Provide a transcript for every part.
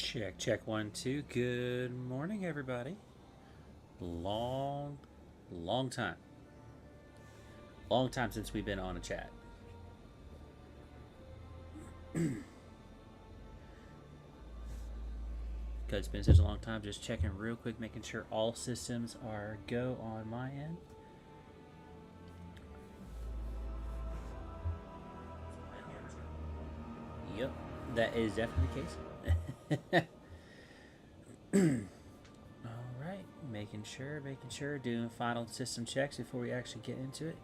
Check, check, one, two. Good morning, everybody. Long, long time. Long time since we've been on a chat. Because it's been such a long time, just checking real quick, making sure all systems are go on my end. Yep, that is definitely the case. All right, making sure, doing final system checks before we actually get into it.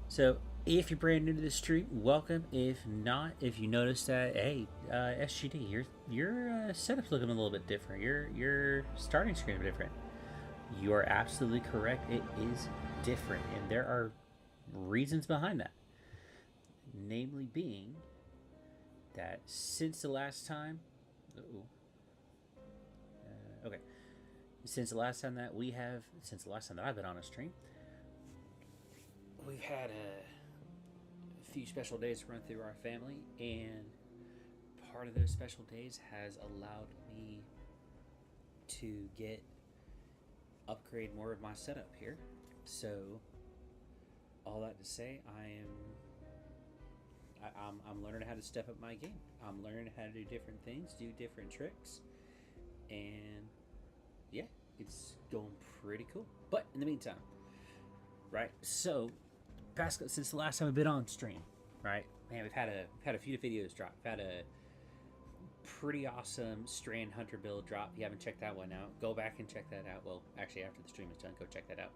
So, if you're brand new to the stream, welcome. If not, if you notice that, hey, SGD, your setup's looking a little bit different. Your starting screen is different. You are absolutely correct. It is different, and there are reasons behind that. Namely, being that since the last time, okay, since the last time that we have, since the last time that I've been on a stream, we've had a few special days to run through our family, and part of those special days has allowed me to upgrade more of my setup here. So, all that to say, I'm learning how to step up my game. I'm learning how to do different things, do different tricks, and yeah, it's going pretty cool. But in the meantime, right? So, since the last time we've been on stream, right? Man, we've had a few videos drop. We've had a pretty awesome Strand Hunter build drop. If you haven't checked that one out, go back and check that out. Well, actually, after the stream is done, go check that out.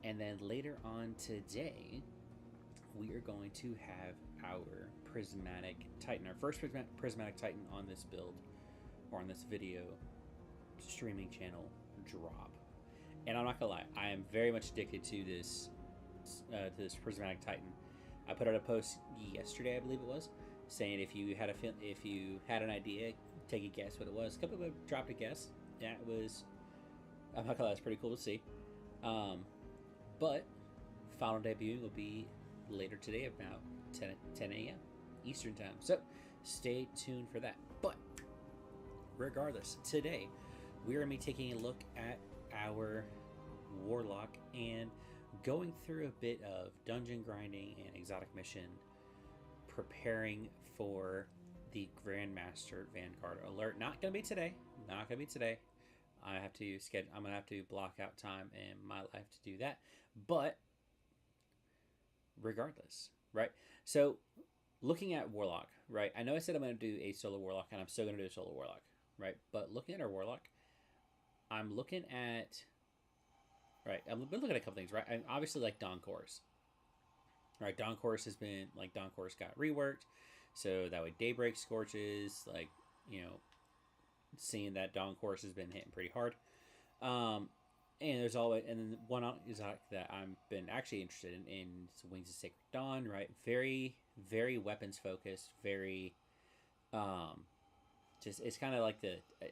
And then later on today, we are going to have our Prismatic Titan, our first Prismatic Titan on this build, or on this video streaming channel drop. And I'm not gonna lie, I am very much addicted to this Prismatic Titan. I put out a post yesterday, I believe it was, saying if you had an idea, take a guess what it was. A couple of them dropped a guess. That was, I'm not gonna lie, that's pretty cool to see. But final debut will be later today, about 10 a.m. Eastern time. So stay tuned for that. But regardless, today we're gonna be taking a look at our Warlock and going through a bit of dungeon grinding and exotic mission, preparing for the Grandmaster Vanguard Alert. Not gonna be today. Not gonna be today. I'm gonna have to block out time in my life to do that. But regardless, right? So looking at Warlock, right? I know I said I'm gonna do a solo Warlock, and I'm still gonna do a solo Warlock, right? But looking at our Warlock, I'm looking at, right, I've been looking at a couple things, right? I obviously like Dawn Chorus. Right, Dawn Chorus got reworked, so that way Daybreak Scorches, like, seeing that Dawn Chorus has been hitting pretty hard. And there's always, and then one exotic that I've been actually interested in Wings of Sacred Dawn, right? Very, very weapons focused, very, just, it's kind of like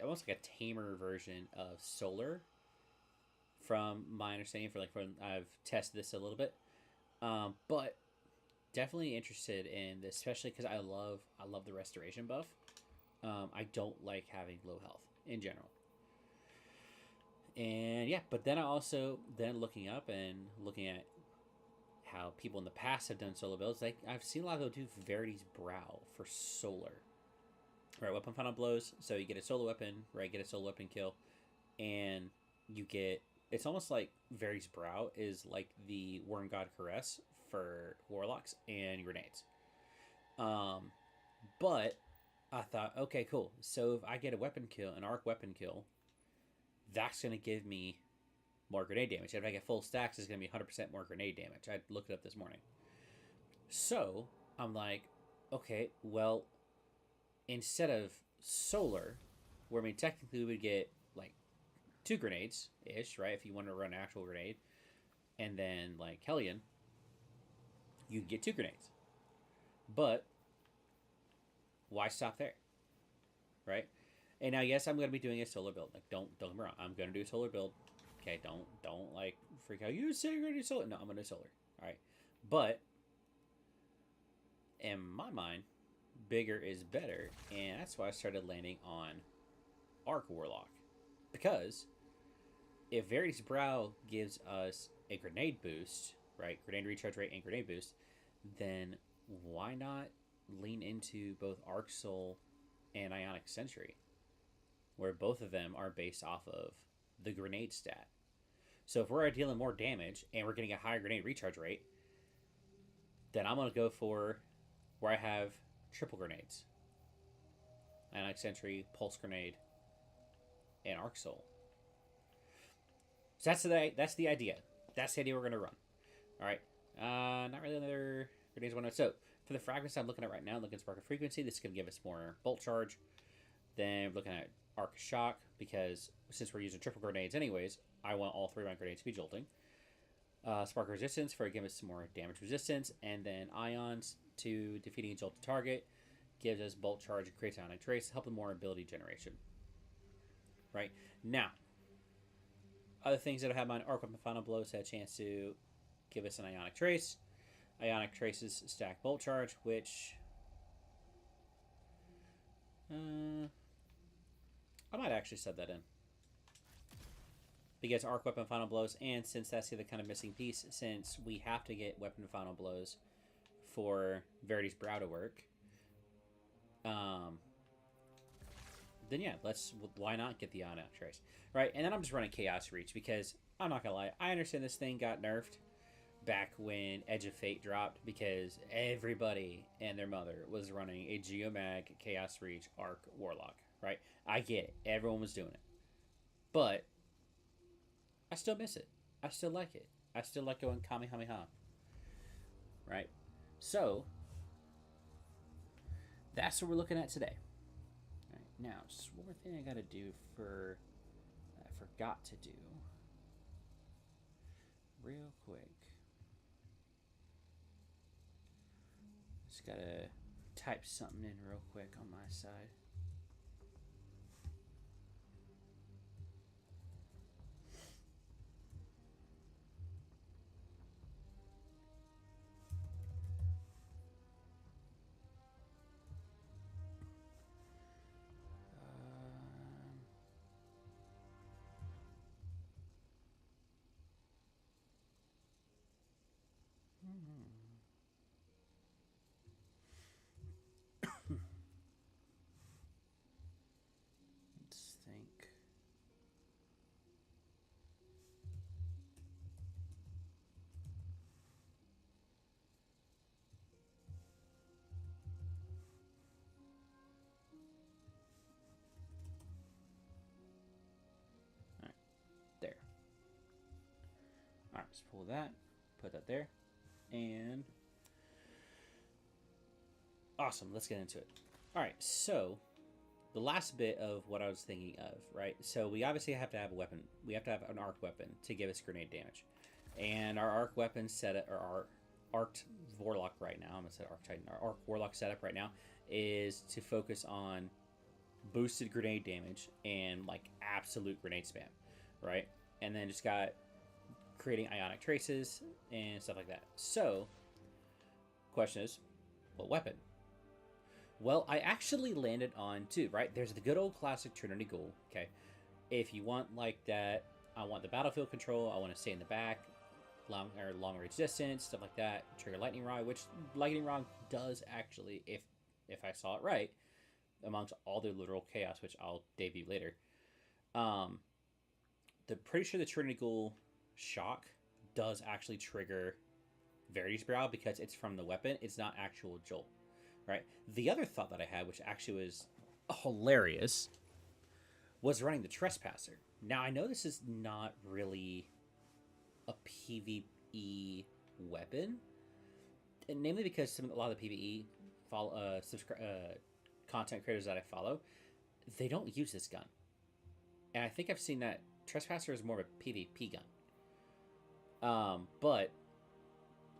almost like a tamer version of Solar, from my understanding, when I've tested this a little bit. But definitely interested in this, especially because I love the restoration buff. I don't like having low health in general. And yeah, but then I also looking up and looking at how people in the past have done solo builds. Like, I've seen a lot of them do Verity's Brow for Solar. Right, weapon final blows. So you get a solo weapon, right? Get a solo weapon kill, and you get. It's almost like Verity's Brow is like the Worm God Caress for Warlocks and grenades. But I thought, okay, cool. So if I get a weapon kill, an arc weapon kill, that's going to give me more grenade damage. If I get full stacks, it's going to be 100% more grenade damage. I looked it up this morning. So I'm like, okay, well, instead of Solar, where technically we would get like 2 grenades-ish, right? If you want to run an actual grenade. And then, like, Hellion, you can get 2 grenades. But why stop there? Right? And now, yes, I'm going to be doing a solar build. Like, don't get me wrong. I'm going to do a solar build. Okay, don't like, freak out. You say you're going to do solar. No, I'm going to do solar. All right. But in my mind, bigger is better, and that's why I started landing on Arc Warlock. Because if Verity's Brow gives us a grenade boost, right, grenade recharge rate and grenade boost, then why not lean into both Arc Soul and Ionic Sentry, where both of them are based off of the grenade stat. So if we're dealing more damage and we're getting a higher grenade recharge rate, then I'm going to go for where I have triple grenades. Ionic Sentry, Pulse Grenade, and Arc Soul. So that's the idea. That's the idea we're going to run. All right. Not really another grenades one. So for the fragments I'm looking at right now, looking at Spark of Frequency, this is going to give us more Bolt Charge. Then we're looking at Arc Shock, because since we're using triple grenades anyways, I want all three of my grenades to be jolting. Spark Resistance for giving us some more damage resistance, and then Ions to defeating a jolted target gives us Bolt Charge and creates Ionic Trace, helping more ability generation. Right now, other things that I have my Arc Weapon Final Blows had a chance to give us an Ionic Trace. Ionic Traces stack Bolt Charge, which I might actually set that in. Because Arc Weapon Final Blows, and since that's the other kind of missing piece, since we have to get Weapon Final Blows for Verity's Brow to work, then yeah, why not get the Ionic Trace, right? And then I'm just running Chaos Reach, because I'm not gonna lie, I understand this thing got nerfed back when Edge of Fate dropped, because everybody and their mother was running a Geomag Chaos Reach Arc Warlock, right? I get it, everyone was doing it, but I still miss it. I still like it. I still like going Kamehameha, right? So that's what we're looking at today. Right, now, just one more thing I got to do for I forgot to do real quick. Just got to type something in real quick on my side. Let's think. All right, there. All right, let's pull that, put that there, and awesome. Let's get into it. All right, so the last bit of what I was thinking of, right? So we obviously have to have a weapon. We have to have an arc weapon to give us grenade damage, and our arc weapon setup, or our arced warlock right now, I'm gonna say arc titan. Our arc warlock setup right now is to focus on boosted grenade damage and like absolute grenade spam, right? And then just got creating ionic traces and stuff like that. So, question is, what weapon? Well, I actually landed on two, right? There's the good old classic Trinity Ghoul, okay? If you want like that, I want the battlefield control, I want to stay in the back, long range distance, stuff like that, trigger Lightning Rod, which Lightning Rod does actually, if I saw it right, amongst all the literal chaos, which I'll debut later. Pretty sure the Trinity Ghoul shock does actually trigger Verity's Brow because it's from the weapon, it's not actual jolt. Right. The other thought that I had, which actually was hilarious, was running the Trespasser. Now, I know this is not really a PvE weapon, and namely because a lot of the PvE content creators that I follow, they don't use this gun. And I think I've seen that Trespasser is more of a PvP gun. But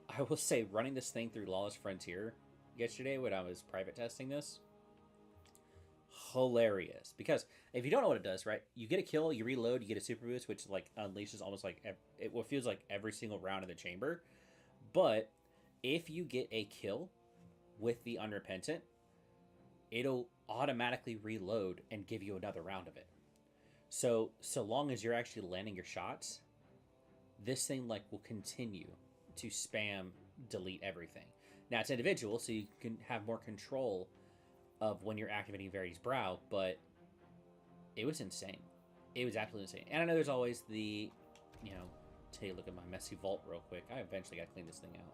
I will say, running this thing through Lawless Frontier yesterday when I was private testing this, hilarious. Because if you don't know what it does, right, you get a kill, you reload, you get a super boost, which like unleashes almost like it feels like every single round in the chamber. But if you get a kill with the Unrepentant, it'll automatically reload and give you another round of it. So long as you're actually landing your shots, this thing like will continue to spam delete everything. Now it's individual, so you can have more control of when you're activating Verity's Brow, but it was insane. It was absolutely insane. And I know there's always the, you know, take a look at my messy vault real quick. I eventually got to clean this thing out.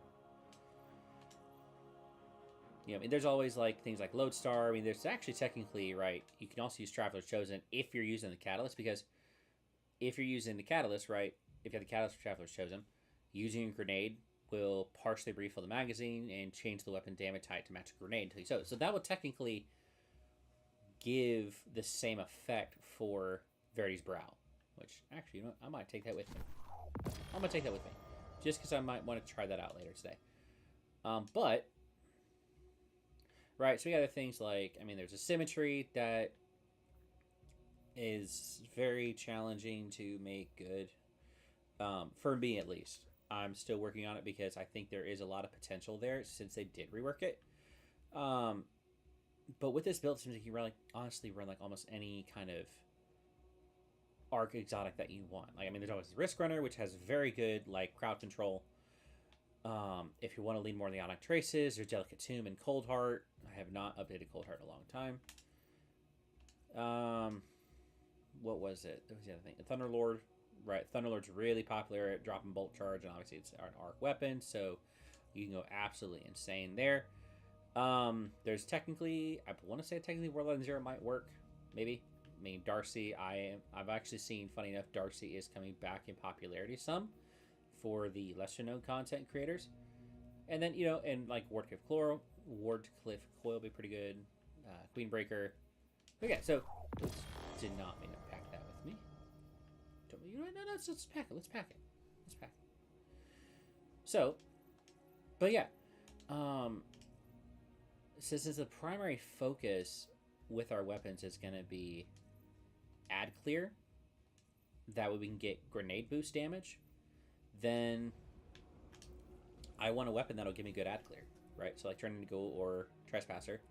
You know, I mean, there's always like things like Lodestar. I mean, there's actually technically, right, you can also use Traveler's Chosen if you're using the Catalyst, because if you're using the Catalyst, right, if you have the Catalyst for Traveler's Chosen, using a grenade will partially refill the magazine and change the weapon damage type to match a grenade until you so. So that will technically give the same effect for Verity's Brow, which actually, you know, I might take that with me. I'm gonna take that with me, just because I might want to try that out later today. But right, so we got other things like, I mean, there's a symmetry that is very challenging to make good, for me at least. I'm still working on it because I think there is a lot of potential there since they did rework it. But with this build, it seems like you really, honestly run like almost any kind of arc exotic that you want. Like, I mean, there's always the Risk Runner, which has very good like crowd control. If you want to lean more on the Ionic Traces, there's Delicate Tomb and Cold Heart. I have not updated Cold Heart in a long time. What was it? That was the other thing. The Thunderlord. Right, Thunderlord's really popular at dropping Bolt Charge, and obviously it's an arc weapon, so you can go absolutely insane there. There's technically, I want to say technically Warlock Zero might work, maybe. I mean, Darcy, I've actually seen, funny enough, Darcy is coming back in popularity some for the lesser known content creators. And then, you know, and like Wardcliffe Coil will be pretty good. Queenbreaker. But yeah, so did not mean to pack that with me. You know, no, let's pack it. Let's pack it. So, but yeah, since the primary focus with our weapons is going to be ad clear, that way we can get grenade boost damage, then I want a weapon that'll give me good ad clear, right? So like Turning to Ghoul or Trespasser.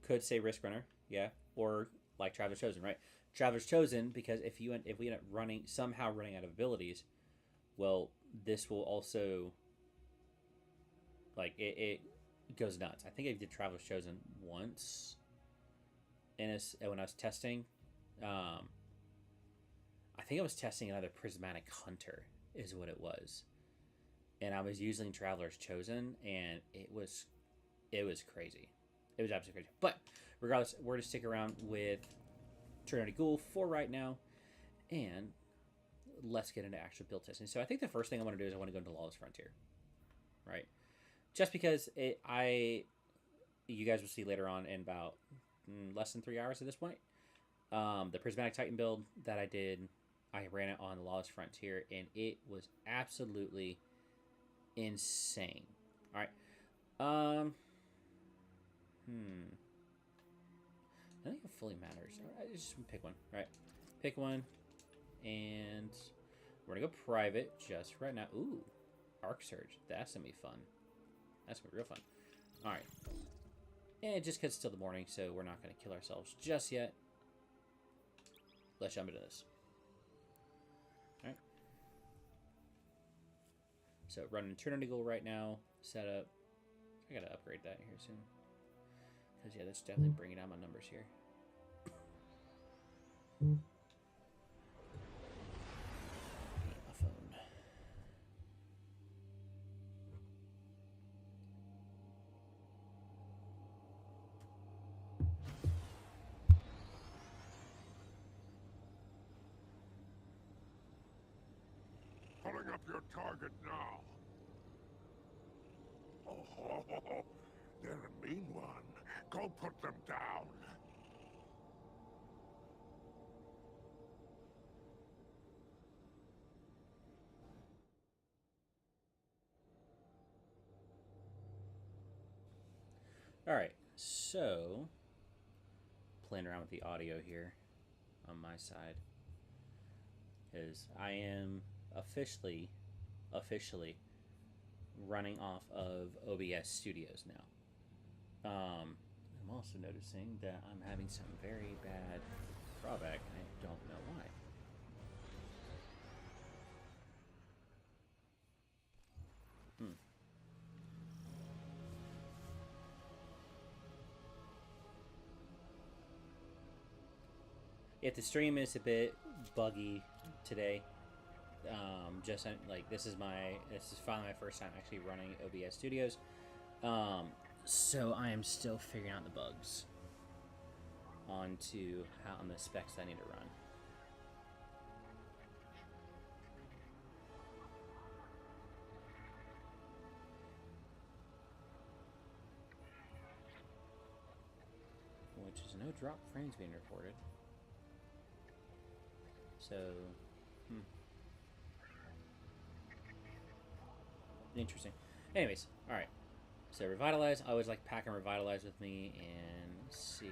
Could say Risk Runner, yeah, or like Traveler's Chosen, right? Traveler's Chosen, because if we end up somehow running out of abilities, well, this will also, like, it goes nuts. I think I did Traveler's Chosen once when I was testing. I think I was testing another Prismatic Hunter is what it was. And I was using Traveler's Chosen, and it was crazy. It was absolutely crazy. But regardless, we're going to stick around with Trinity Ghoul for right now, and let's get into actual build testing. So I think the first thing I want to do is I want to go into Lawless Frontier, right? Just because you guys will see later on in about less than 3 hours at this point, the Prismatic Titan build that I did, I ran it on the Lawless Frontier, and it was absolutely insane. All right. I think it fully matters. I just pick one, right? Pick one, and we're gonna go private just right now. Ooh, Arc Surge. That's gonna be fun. That's gonna be real fun. All right. And just because it's still the morning, so we're not gonna kill ourselves just yet. Let's jump into this. All right. So running Eternity Goal right now. Set up. I gotta upgrade that here soon. Because, yeah, that's definitely bringing down my numbers here. My phone. Pulling up your target now. Oh, they're a mean one. Go put them down. All right, so playing around with the audio here on my side, because I am officially running off of OBS Studios now. I'm also noticing that I'm having some very bad drawback. I don't know why. If the stream is a bit buggy today, just like this is finally my first time actually running OBS Studios, so I am still figuring out the bugs on the specs I need to run. Which is no drop frames being recorded. So, interesting. Anyways, all right. So revitalize. I always like pack and revitalize with me, and let's see.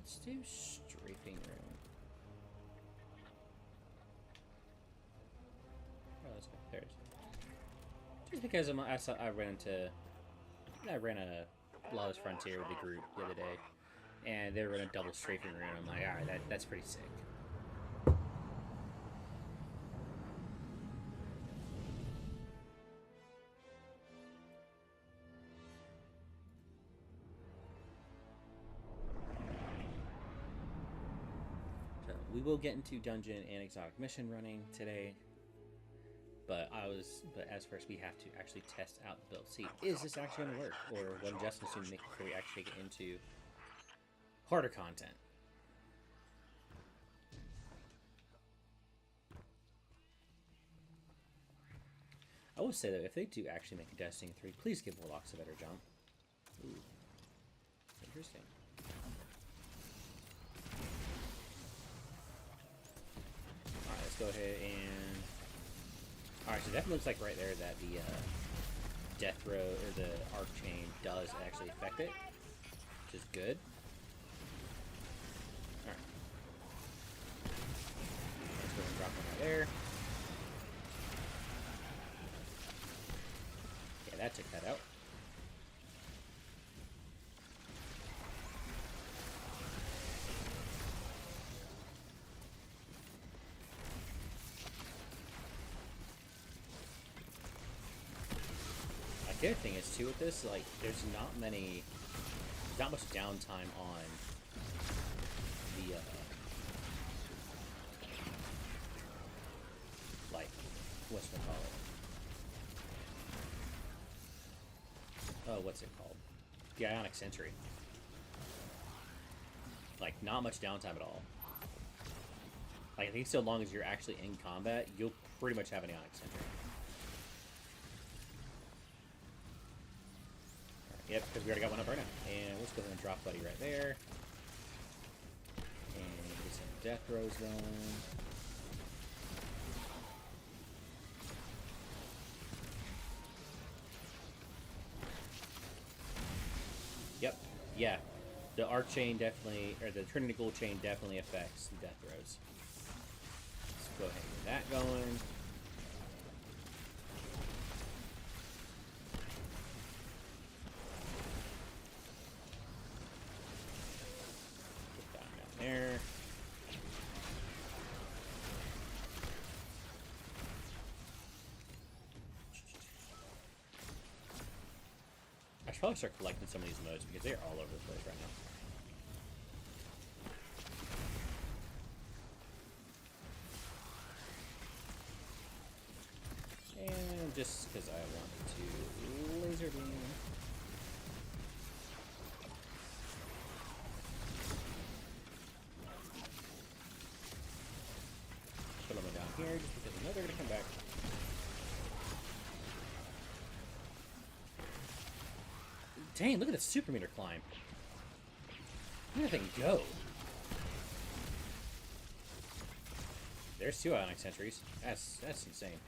Let's do strafing room. Oh, let's go. There it is. Just because I ran a Lawless Frontier with the group the other day, and they were in a double strafing room. I'm like, all right, that's pretty sick. We will get into dungeon and exotic mission running today, but as first we have to actually test out the build. See, is this actually going to work, or what adjustments do we make before we actually get into harder content? I will say that if they do actually make a Destiny 3, please give Warlocks a better jump. Ooh, interesting. Go ahead and... Alright, so it definitely looks like right there that the death row, or the arc chain, does actually affect it, which is good. Alright. Let's go and drop one right there. Yeah, that took that out. The other thing is too with this, like, there's not much downtime on the like, what's it called? Oh, what's it called? The Ionic Sentry. Like, not much downtime at all. Like, I think so long as you're actually in combat, you'll pretty much have an Ionic Sentry. Yep, because we already got one up right now. And let's go ahead and drop Buddy right there. And get some death throws going. Yep, yeah. The arc chain definitely, or the Trinity Gold chain definitely affects the death throws. Let's go ahead and get that going. There. I should probably start collecting some of these modes because they're all over the place right now. And just because I wanted to laser beam. Here, just because I know they're going to come back. Dang, look at the super meter climb. Where did that thing go? There's 2 Ionic Sentries. That's insane.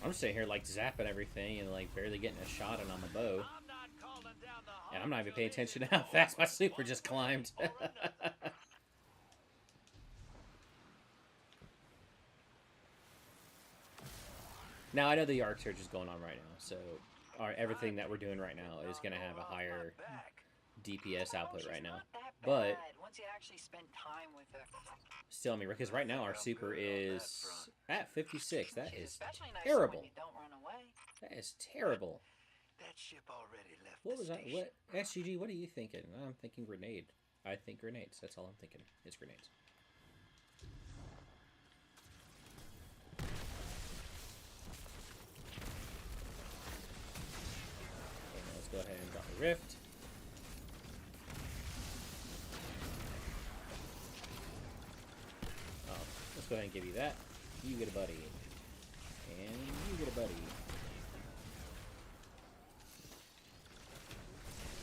I'm just sitting here like zapping everything and like barely getting a shot in on the bow. And I'm not even paying attention to how fast my super just climbed. Now I know the Arc Surge is going on right now, so everything that we're doing right now is going to have a higher DPS output right now. But once you actually spend time with her. Still, I mean, because right now our super is at 56. That She's is especially nice terrible. when you don't run away. That is terrible. That ship already left What the was that? station. What SGG? What are you thinking? I'm thinking grenade. I think grenades. That's all I'm thinking. It's grenades. Okay, now let's go ahead and drop a rift. Oh, let's go ahead and give you that. You get a buddy. And you get a buddy.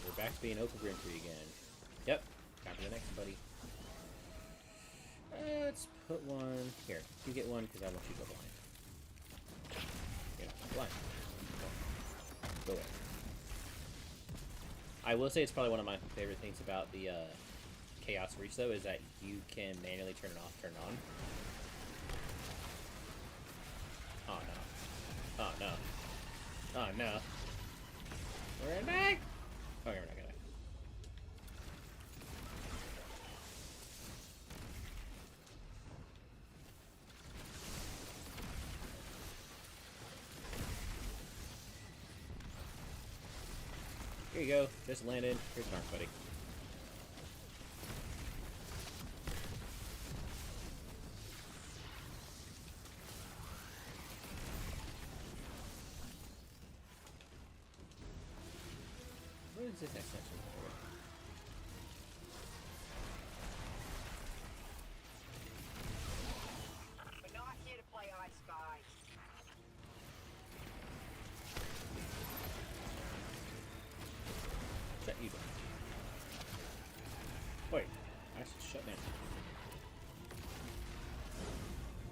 We're back to being open entry again. Yep. Time for the next buddy. Let's put one here. You get one because I want you to go blind. You're not blind. Go away. I will say it's probably one of my favorite things about the Chaos Reach, though, is that you can manually turn it off, turn it on. Oh no. Oh no. Oh no. We're gonna die! Oh, you're not gonna die. Here you go. Just landed. Here's an arc, buddy. What is this next section for? We're not here to play I Spy. Shut you down. Wait, I should shut down.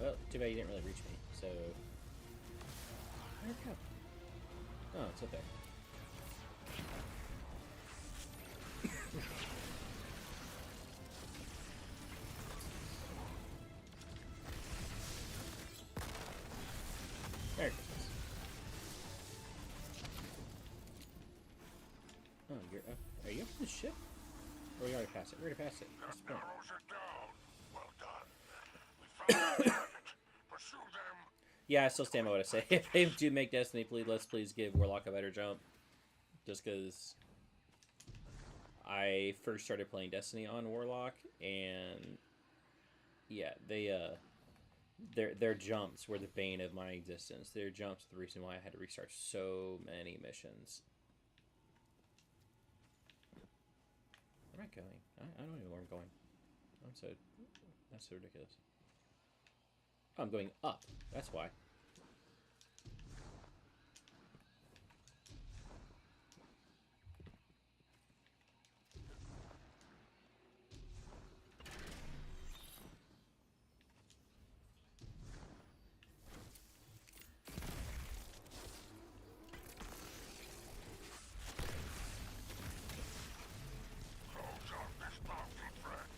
Well, too bad you didn't really reach me, so... Where'd it go? Oh, it's up there. There it goes. Oh, you're up. Are you up on the ship? Or we already passed it? We already passed it. What's the point? Narrows it down. Well done. We found the target. Pursue them. Yeah, I still stand by what I say. If they do make Destiny, let's please give Warlock a better jump. Just because I first started playing Destiny on Warlock, and yeah, their jumps were the bane of my existence. Their jumps are the reason why I had to restart so many missions. Where am I going? I don't even know where I'm going. That's so ridiculous. Oh, I'm going up. That's why. Close on this mountain, friend.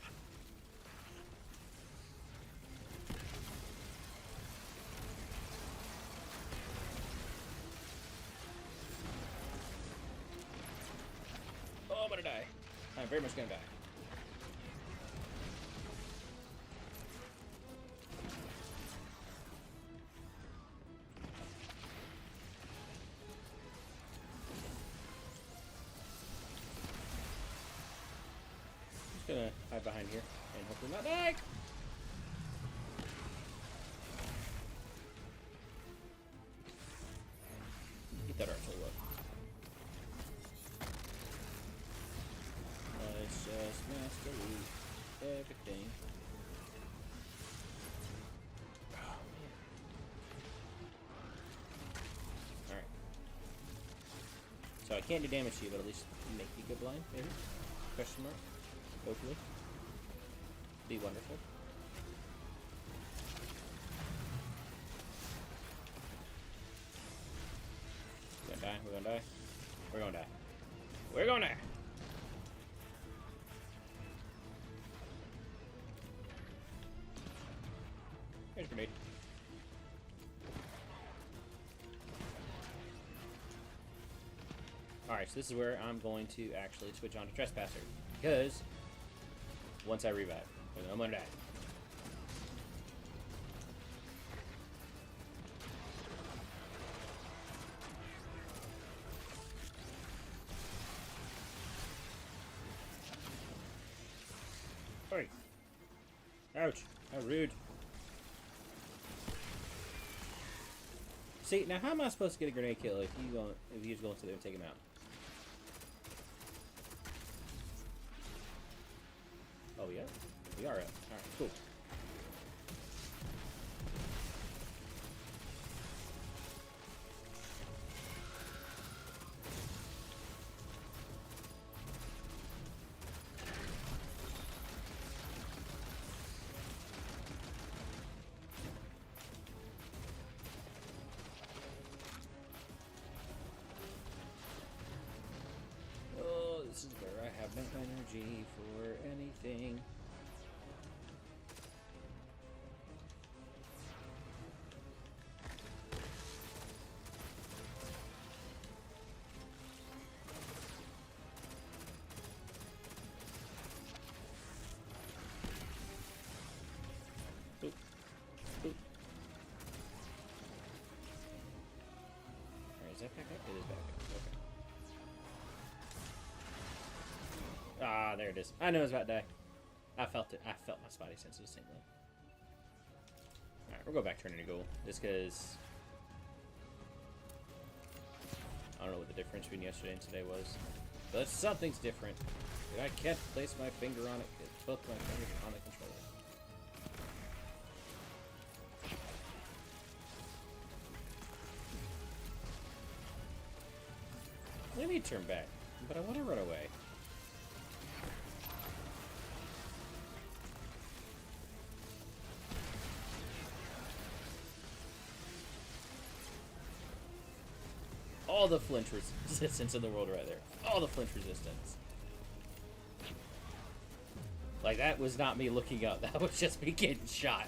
Oh, I'm gonna die. I'm very much gonna die. Just gonna hide behind here and hopefully not die. Get that archer low. Let's just master everything. Oh man. Alright. So I can't do damage to you, but at least make you go blind, maybe? Question mark? Hopefully. Be wonderful. We're gonna die, we're gonna die. We're gonna die. We're gonna die! Here's a grenade. Alright, so this is where I'm going to actually switch on to Trespasser. Because once I revive, I'm gonna die. Oi. Ouch. How rude. See, now how am I supposed to get a grenade kill if you just go into there and take him out? Oh, yeah? We are up. Alright, cool. Oh, this is where I have no energy for anything. Oop. Oop. Alright, is that back up? It is back up. Okay. Ah, there it is. I knew I was about to die. I felt it. I felt my spidey senses tingling. Alright, we'll go back to Trinity Goal. Just because I don't know what the difference between yesterday and today was. But something's different. I can't place my finger on it. It's both my fingers on the controller. Let me turn back, but I want to run away. All the flinch resistance in the world right there. All the flinch resistance. Like, that was not me looking up. That was just me getting shot.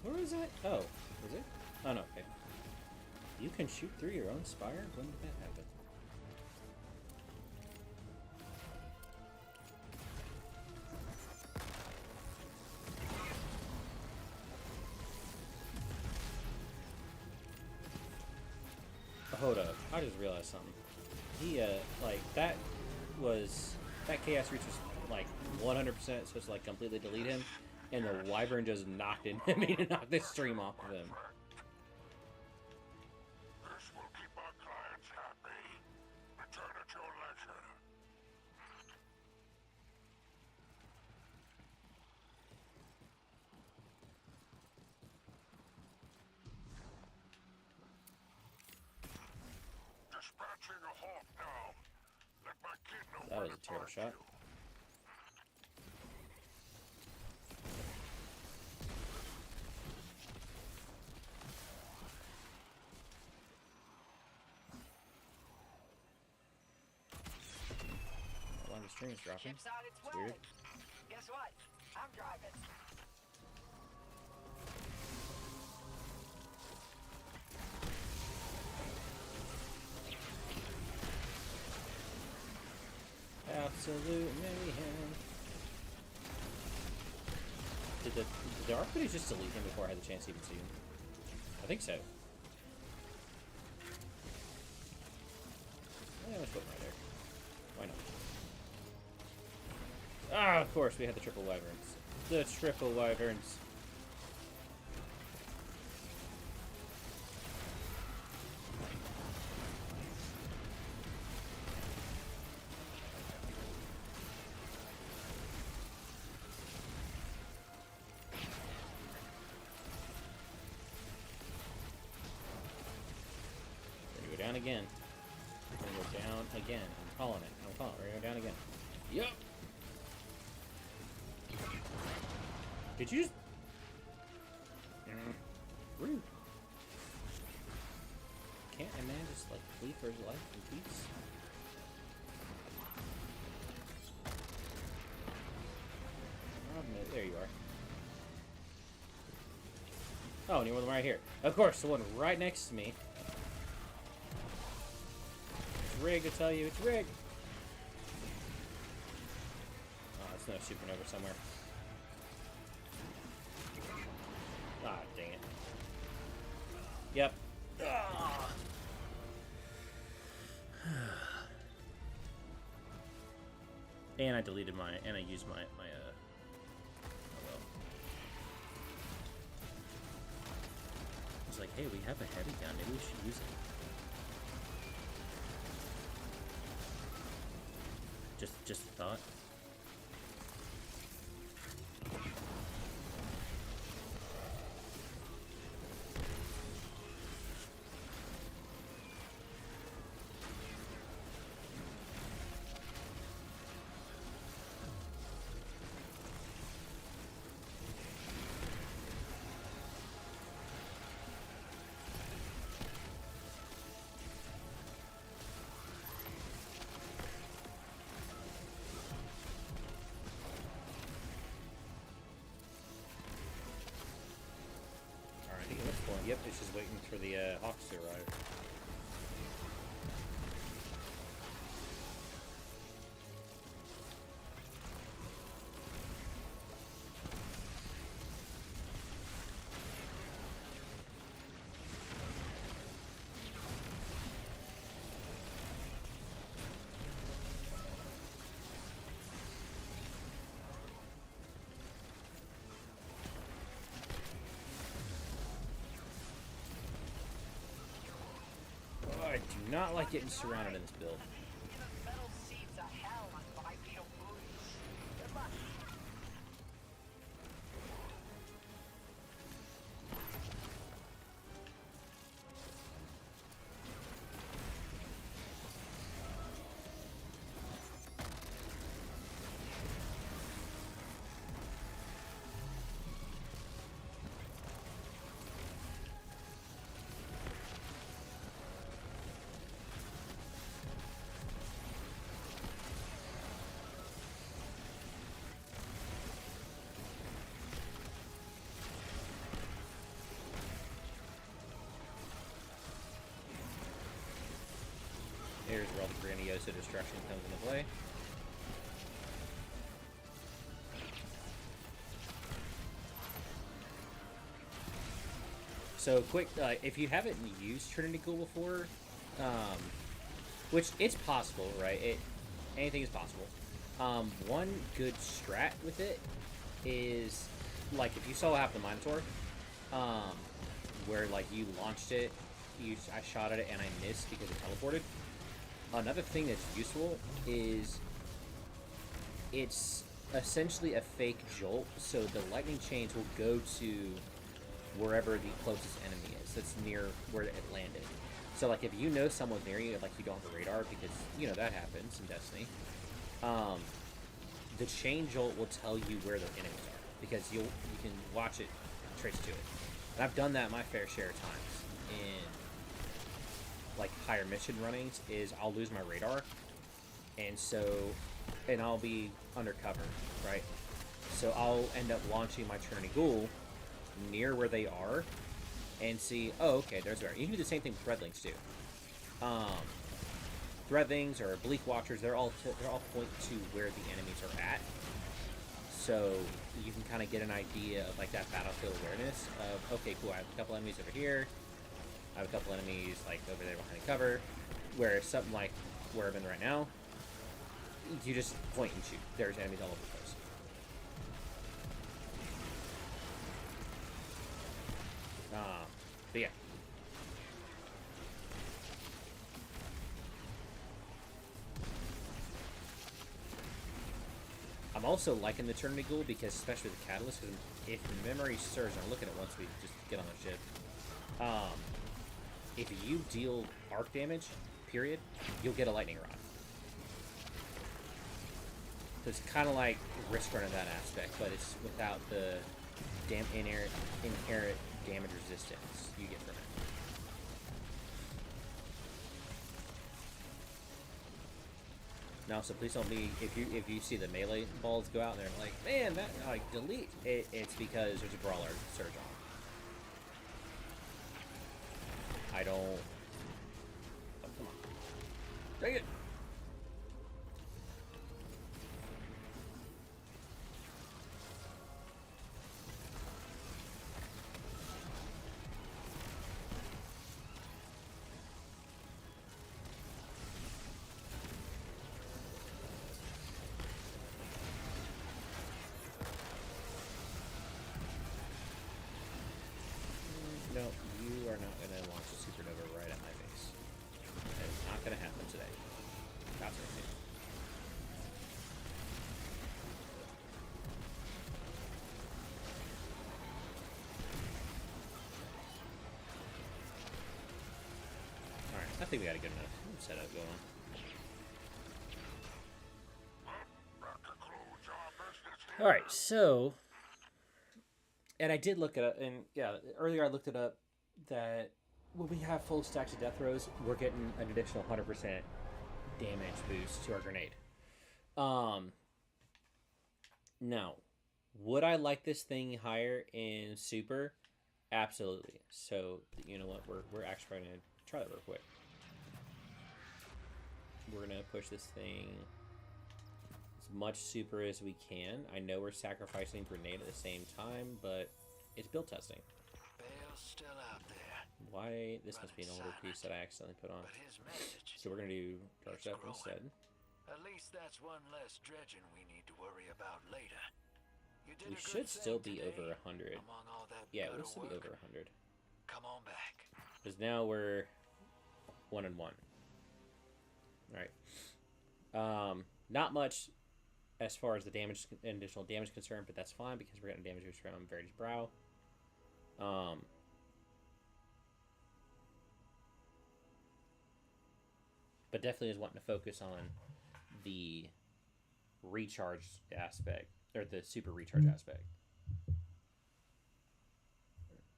Where is that? Oh, is it? Oh, no, okay. You can shoot through your own spire? When did that happen? Hold up. I just realized something. He, like, that Chaos Reach was, like, 100% supposed to, like, completely delete him, and the Wyvern just knocked him. I mean, it knocked the stream off of him. This will keep our clients happy. Return at your leisure. Dispatching a hawk now. Let my kid know That where was a to terrible find shot. you. How long the stream is dropping? Ship's on its It's way. weird. Guess what? I'm driving. Absolute mayhem. Did the ARC footage just delete him before I had the chance to even see him? I think so. Yeah, let's put him right there. Why not? Ah, of course, we had the triple wyverns. The triple wyverns. We're gonna go down again. We're gonna go down again. I'm calling it. I'm calling it. We're gonna go down again. Yup. Did you just... Rude. Can't a man just like flee for his life in peace? There you are. Oh, and you're one right here. Of course, the one right next to me. It's rigged, I tell you, it's rigged. Oh, it's no supernova somewhere. Ah, dang it. Yep. Ah. And I deleted my, and I used my oh well. I was like, hey, we have a heavy gun, maybe we should use it. Just a thought. Yep, it's just waiting for the Hawks to arrive. I do not like getting surrounded in this build. Here's where all the Grandiosa destruction comes into play. So quick, if you haven't used Trinity Ghoul before, which it's possible, right? Anything is possible. One good strat with it is, like, if you saw what happened to Minotaur, where like you launched it, I shot at it and I missed because it teleported. Another thing that's useful is it's essentially a fake jolt, so the lightning chains will go to wherever the closest enemy is that's near where it landed. So like if you know someone's near you, like you don't have a radar, because you know that happens in Destiny, the chain jolt will tell you where the enemies are, because you can watch it trace to it. And I've done that my fair share of times in like higher mission runnings. Is I'll lose my radar, and I'll be undercover, right? So I'll end up launching my Trinity Ghoul near where they are and see, oh, okay, there's where. You can do the same thing with Threadlings too. Threadlings or Bleak Watchers, they're all point to where the enemies are at. So you can kind of get an idea of like that battlefield awareness of, okay, cool, I have a couple enemies over here. I have a couple enemies like over there behind cover, where something like where I'm in right now, you just point and shoot. There's enemies all over the place. But yeah. I'm also liking the Trinity Ghoul because, especially with the Catalyst, because if memory serves, and I'm looking at once we just get on the ship. If you deal arc damage, period, you'll get a lightning rod. So it's kind of like risk run in that aspect, but it's without the inherent damage resistance you get from Now, so please don't be if you see the melee balls go out and they're like, man, that like delete. It's because there's a brawler surge on. I don't. Oh, come on. Dang it. No, you are not going to launch a supernova right at my base. That is not going to happen today. That's right. Alright, I think we got a good enough setup going on. Alright, so... And I did look it up, and yeah, earlier I looked it up, that when we have full stacks of death throws, we're getting an additional 100% damage boost to our grenade. Now, would I like this thing higher in super? Absolutely. So, you know what, we're actually going to try that real quick. We're going to push this thing as much super as we can. I know we're sacrificing grenade at the same time, but it's build testing. Bale's still out there. Why? This must be an older piece that I accidentally put on. But his message, So we're going to do dark it's stuff growing. instead. At least that's one less dredging we need to worry about later. You did We a good should still thing be today, over 100. among all that Yeah, gutter we'll still be work. over 100. Come on back. Because now we're 1 and 1. Alright. Not much as far as the damage, additional damage concerned, but that's fine because we're getting damage boost from Verity's Brow. But definitely is wanting to focus on the recharge aspect, or the super recharge aspect.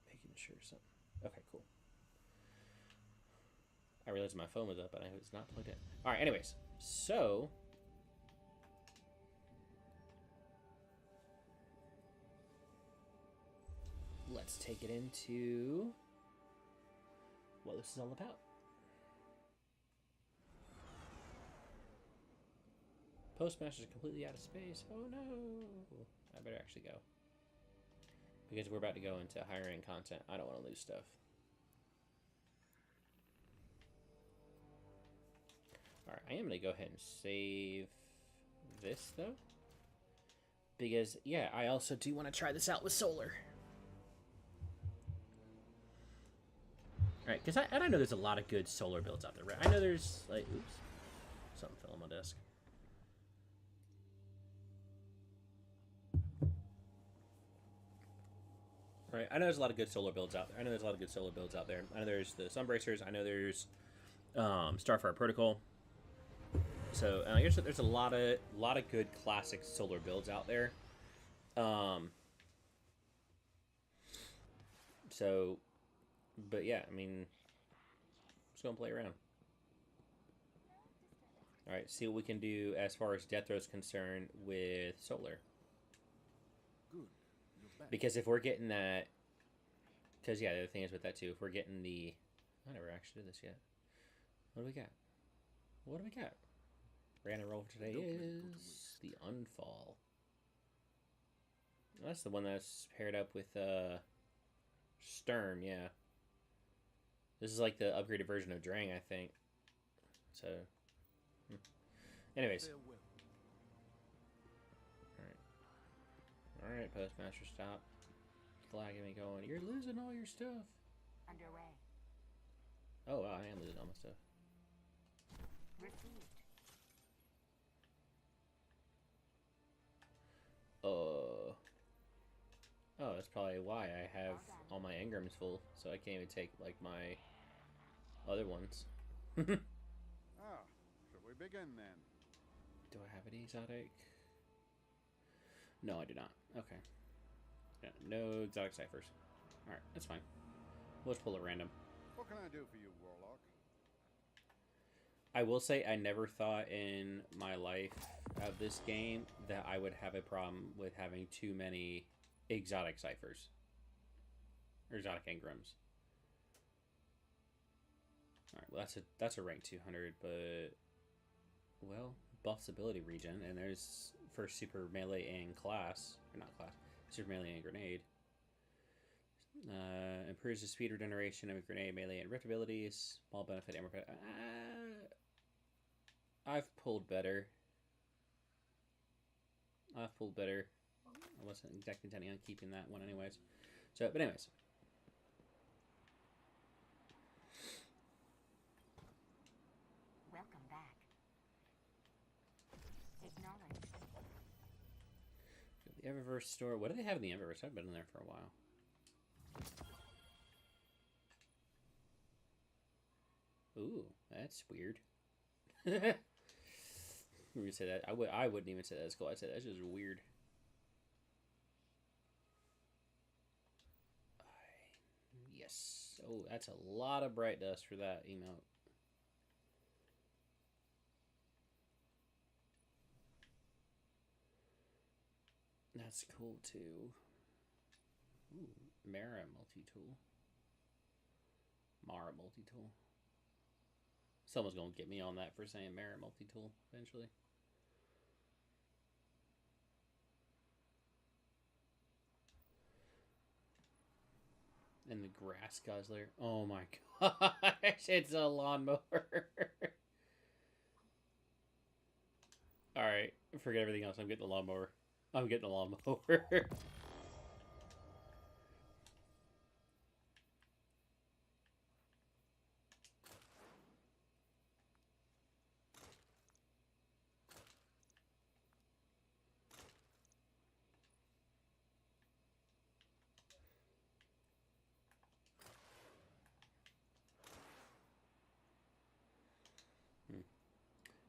Making sure something. Okay, cool. I realized my phone was up, but it's not plugged in. All right, anyways, so let's take it into what this is all about. Postmaster's completely out of space. Oh no! I better actually go. Because we're about to go into higher end content. I don't want to lose stuff. Alright, I am going to go ahead and save this though. Because, yeah, I also do want to try this out with solar. Alright, because I know there's a lot of good solar builds out there, right? I know there's, like, oops. Something fell on my desk. Right, I know there's a lot of good solar builds out there. I know there's the Sunbracers. I know there's Starfire Protocol. So I guess there's a lot of good classic solar builds out there. So, but yeah, I mean, just gonna play around. All right, see what we can do as far as death row is concerned with solar. Because if we're getting that, because yeah, the other thing is with that too, if we're getting the, I never actually did this yet. What do we got? What do we got? Random roll for today is the Unfall. That's the one that's paired up with Stern, yeah. This is like the upgraded version of Drang, I think. So, anyways. Alright, Postmaster, stop flagging me going, you're losing all your stuff. Underway. Oh, wow, I am losing all my stuff. Received. Oh, that's probably why I have all my engrams full, so I can't even take, like, my other ones. Ah, shall we begin then? Do I have an exotic? No, I do not. Okay. Yeah, no exotic ciphers. Alright, that's fine. We'll just pull it random. What can I do for you, Warlock? I will say I never thought in my life of this game that I would have a problem with having too many exotic ciphers. Or exotic engrams. Alright, well that's a rank 200, but well, buffs ability regen, and there's for super melee and class, or not class, super melee and grenade. Improves the speed regeneration of grenade, melee, and rift abilities. Small benefit, ammo. I've pulled better. I wasn't exactly intending on keeping that one anyways. So, but anyways. Welcome back. Acknowledged. The Eververse store. What do they have in the Eververse? I've been in there for a while. Ooh, that's weird. Let me say that. I wouldn't even say that's cool. I'd say that's just weird. Yes. Oh, that's a lot of bright dust for that emote. That's cool too. Ooh, Mara multi-tool. Mara multi-tool. Someone's gonna get me on that for saying Mara multi-tool eventually. And the grass guzzler. Oh my gosh, it's a lawnmower. Alright, forget everything else. I'm getting the lawnmower. I'm getting a lawnmower.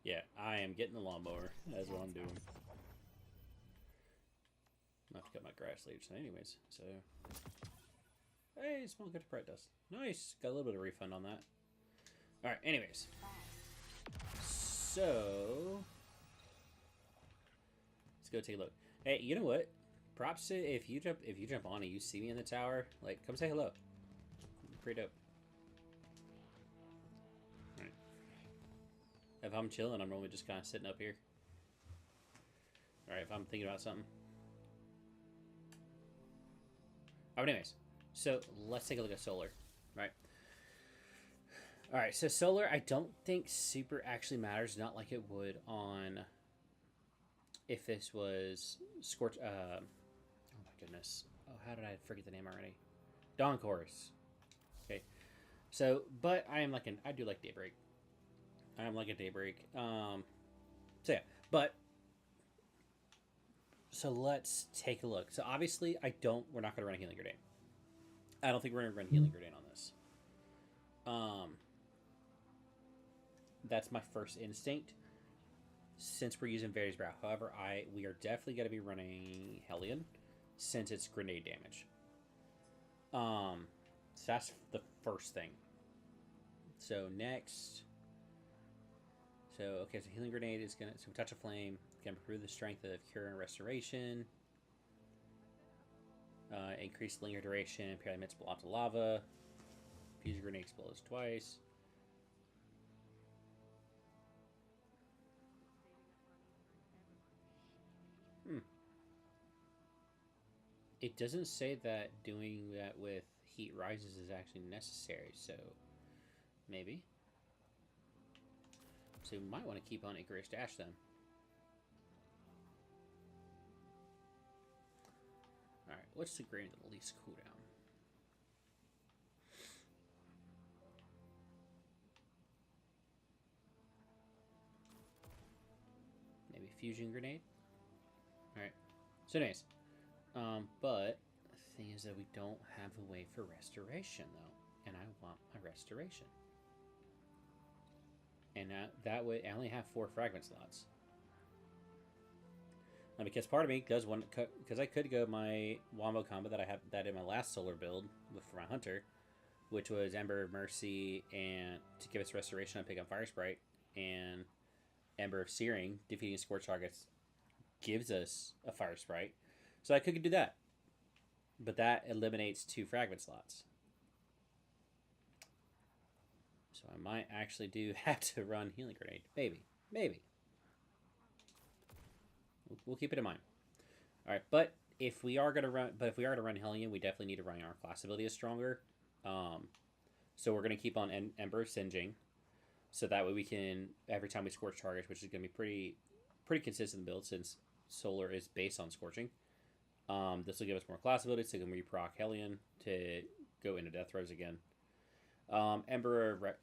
Yeah, I am getting the lawnmower. That's what I'm doing. I have to cut my grass leaves anyways, so... Hey, small good bright dust. Nice! Got a little bit of refund on that. Alright, anyways. So... let's go take a look. Hey, you know what? Props to if you jump on and you see me in the tower, like, come say hello. Pretty dope. Alright. If I'm chilling, I'm normally just kind of sitting up here. Alright, if I'm thinking about something. Oh, but anyways, so let's take a look at solar, right? All right, so solar, I don't think super actually matters, not like it would on if this was Scorch. Oh my goodness, oh how did I forget the name already? Dawn Chorus. Okay, so but I do like Daybreak. I am like a Daybreak. So yeah, but. So let's take a look. So obviously, we're not going to run a healing grenade. I don't think we're going to run a healing grenade on this. That's my first instinct. Since we're using Various Brow. However, we are definitely going to be running Hellion since it's grenade damage. So that's the first thing. So next. So, okay, so healing grenade is going to... So Touch of Flame can improve the strength of Cure and Restoration. Increase linger duration. Purely emits blobs of lava. Fusion grenade explodes twice. It doesn't say that doing that with Heat Rises is actually necessary, so... maybe. So you might want to keep on Icarus Dash then. Alright, what's the grenade at least cooldown? Maybe Fusion Grenade? Alright. So anyways. But the thing is that we don't have a way for restoration though. And I want my restoration. And that way, I only have 4 fragment slots. Now, because part of me does want, because I could go my wombo combo that I have that in my last solar build for my hunter, which was Ember, Mercy, and to give us restoration, I pick up Fire Sprite, and Ember of Searing, defeating scorch targets, gives us a fire sprite. So I could do that. But that eliminates 2 fragment slots. So I might actually do have to run Healing Grenade. Maybe. Maybe. We'll keep it in mind. Alright, but if we are gonna run Hellion, we definitely need to run our class ability is stronger. So we're gonna keep on Ember of Singeing. So that way we can, every time we scorch targets, which is gonna be pretty consistent build since Solar is based on scorching. This will give us more class ability, so we can reproc Hellion to go into Death Throes again. Ember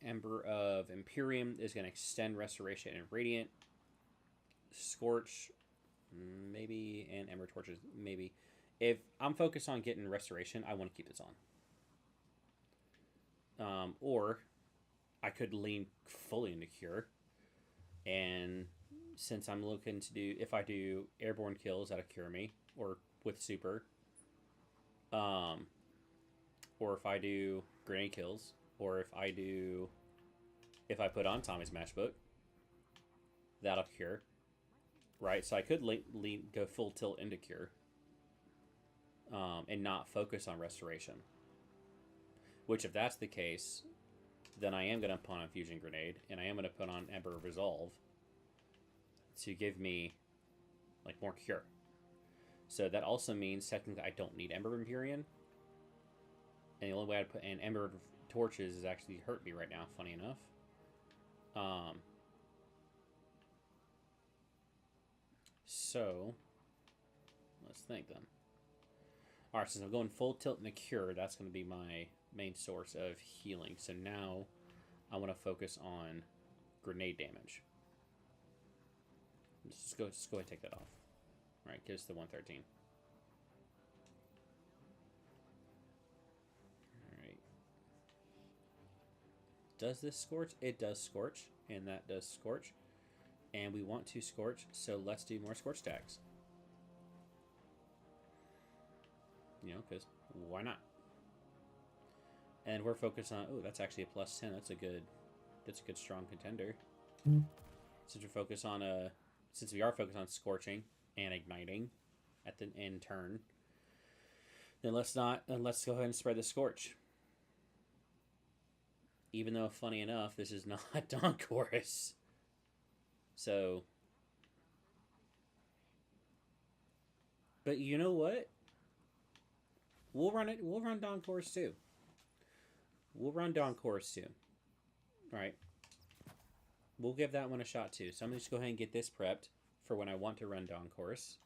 of Imperium is going to extend Restoration and Radiant. Scorch, maybe, and Ember Torches, maybe. If I'm focused on getting Restoration, I want to keep this on. Or I could lean fully into Cure. And since I'm looking to do, if I do Airborne kills, that'll cure me, or with Super. Or if I do Grenade kills, or if I put on Tommy's Matchbook, that'll cure. Right, so I could go full tilt into Cure. And not focus on Restoration. Which, if that's the case, then I am going to put on Fusion Grenade, and I am going to put on Ember Resolve to give me, like, more Cure. So that also means, technically, I don't need Ember Empyrean. And the only way I'd put in Ember Torches is actually hurt me right now, funny enough. So, let's think then. Alright, since I'm going full tilt in the Cure, that's going to be my main source of healing. So now, I want to focus on grenade damage. Just go ahead and take that off. Alright, gives us the 113. Alright. Does this scorch? It does scorch, and that does scorch. And we want to scorch, so let's do more scorch stacks. You know, because why not? And we're focused on, oh, that's actually a plus 10. That's a good strong contender. Since we are focused on scorching and igniting at the end turn, then let's go ahead and spread the scorch. Even though, funny enough, this is not Dawn Chorus. So, but you know what? We'll run Dawn Chorus too. We'll run Dawn Chorus too. Alright. We'll give that one a shot too. So I'm going to just go ahead and get this prepped for when I want to run Dawn Chorus.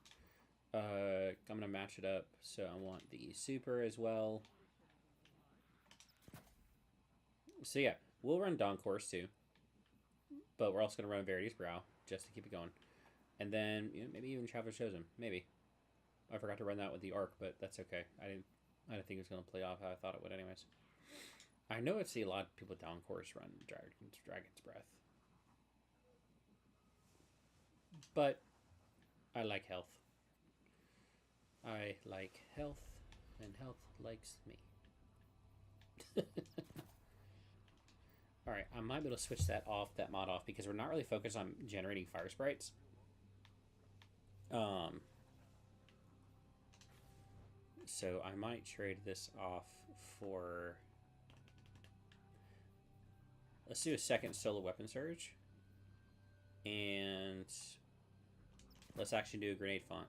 I'm going to match it up. So I want the Super as well. So yeah, we'll run Dawn Chorus too. But we're also going to run Verity's Brow just to keep it going. And then, you know, maybe even Traveler's Chosen. Maybe. I forgot to run that with the Arc, but that's okay. I didn't think it was going to play off how I thought it would anyways. I know I see a lot of people Dawn Chorus run Dragon's Breath. But I like health. I like health, and health likes me. Alright, I might be able to switch that mod off, because we're not really focused on generating fire sprites. So I might trade this off for... Let's do a second solo weapon surge. And let's actually do a grenade font.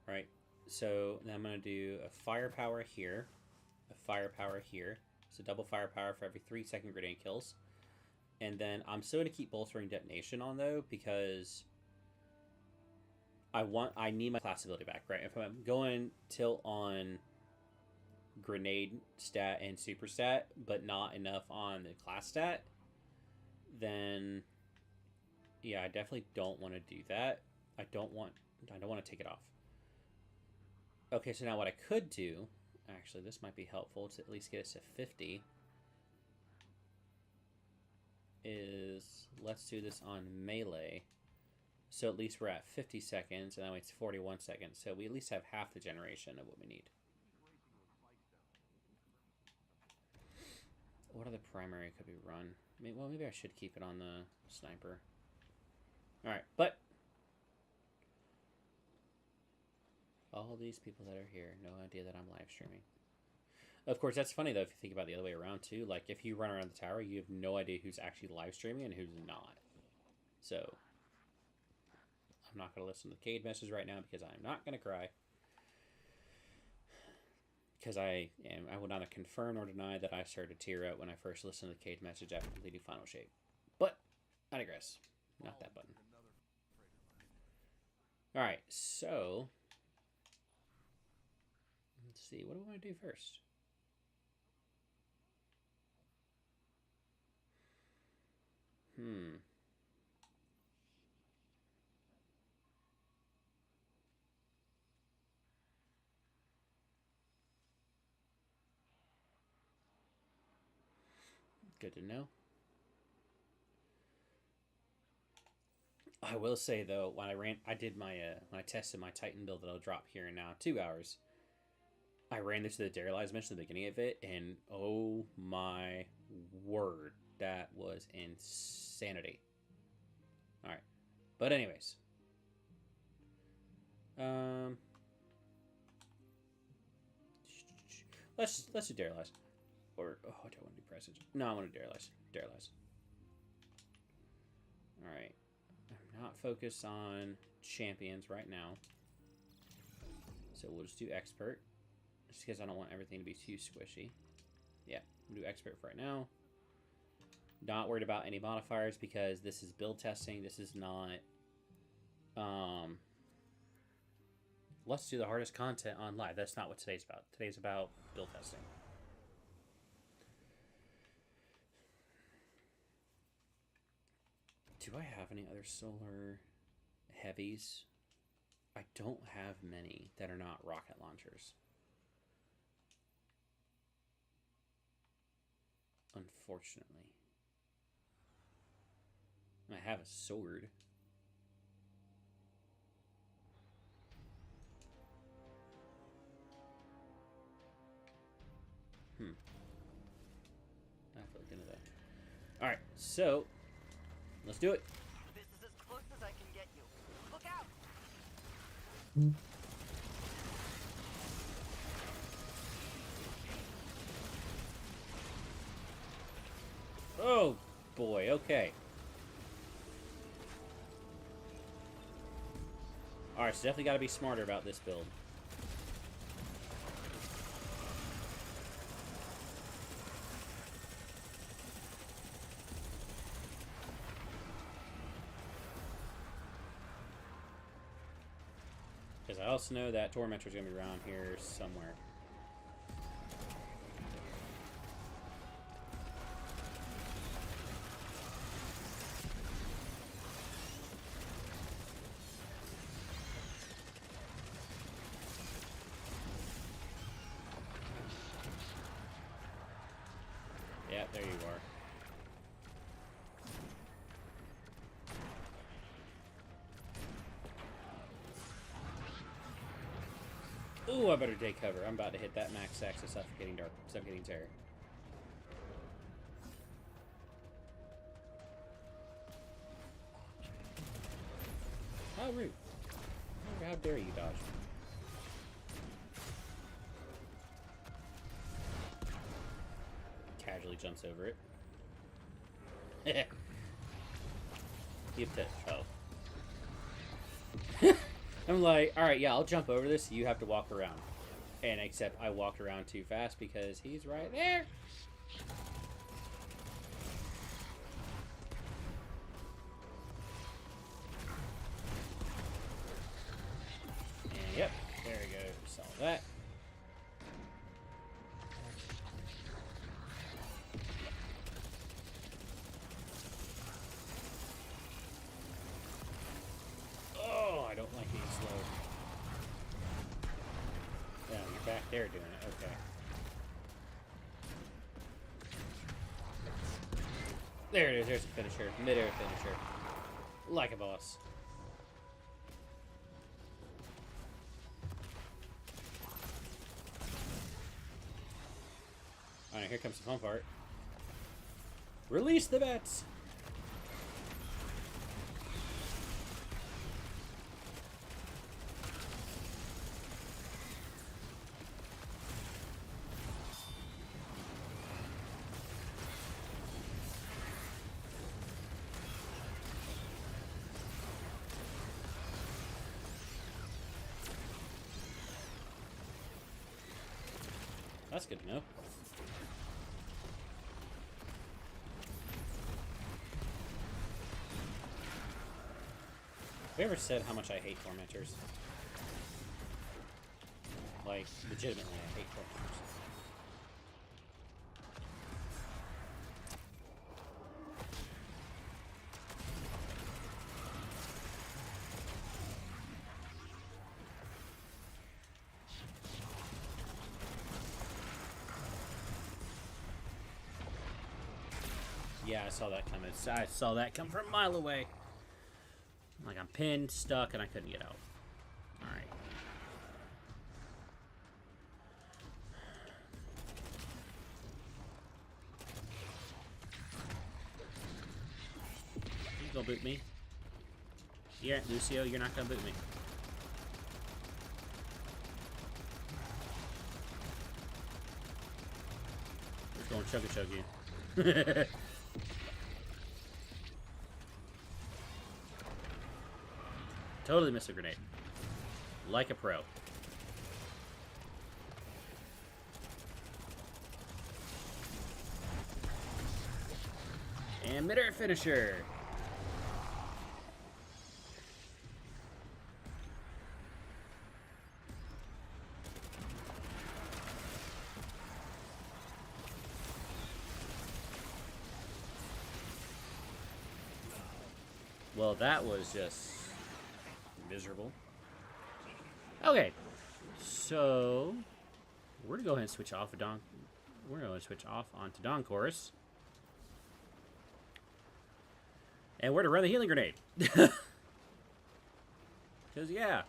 Right, so then I'm going to do a firepower here, a firepower here. So double firepower for every 3-second grenade kills. And then I'm still going to keep bolstering detonation on though, because I need my class ability back, right? If I'm going tilt on grenade stat and super stat, but not enough on the class stat, then yeah, I definitely don't want to do that. I don't want to take it off. Okay, so now what I could do, actually this might be helpful to at least get us to 50, is let's do this on melee. So at least we're at 50 seconds, and now it's 41 seconds. So we at least have half the generation of what we need. What other primary could we run? Well, maybe I should keep it on the sniper. Alright, but all these people that are here, no idea that I'm live streaming. Of course, that's funny, though, if you think about it the other way around, too. Like, if you run around the tower, you have no idea who's actually live streaming and who's not. So, I'm not going to listen to the Cade message right now because I'm not going to cry. Because I will neither confirm nor deny that I started to tear out when I first listened to the Cade message after completing Final Shape. But, I digress. Not that button. Alright, so... let's see, what do we want to do first? Good to know. I will say though, when I did my when I tested my Titan build that I'll drop here in now 2 hours. I ran into the Dare-Lies mission at the beginning of it, and oh my word, that was insanity. All right, but anyways, let's do Dare-Lies, or oh, I don't want to do Presage. No, I want to do Dare-Lies. Dare-Lies. All right. I'm not focused on champions right now, so we'll just do expert, just because I don't want everything to be too squishy. Yeah, we'll do expert for right now. Not worried about any modifiers because this is build testing. This is not. Let's do the hardest content on live. That's not what today's about. Today's about build testing. Do I have any other solar heavies? I don't have many that are not rocket launchers. Unfortunately. I have a sword. I have to look into that. Alright, so let's do it. This is as close as I can get you. Look out! Oh boy, okay. Alright, so definitely got to be smarter about this build. Because I also know that Tormentor's going to be around here somewhere. Yeah, there you are. Ooh, I better take cover. I'm about to hit that max X of Suffocating Terror. How rude. How dare you dodge? Casually jumps over it. You pissed. Oh. I'm like, alright, yeah, I'll jump over this, so you have to walk around. And except I walked around too fast because he's right there. And yep, there we go. Saw that. Back there doing it, okay. There it is, there's a finisher. Mid-air finisher. Like a boss. Alright, here comes the fun part. Release the bats! That's good to know. Have you ever said how much I hate tormentors? Like, legitimately, I hate tormentors. Yeah, I saw that coming. I saw that come from a mile away. Like, I'm pinned, stuck, and I couldn't get out. Alright. You gonna boot me? Yeah, Lucio, you're not gonna boot me. We're just gonna chug you. Totally missed a grenade. Like a pro. And mid-air finisher. Well, that was just miserable. Okay, so we're gonna go ahead and switch off Don. We're gonna switch off onto Dawn Chorus, and we're to run the healing grenade. Because yeah,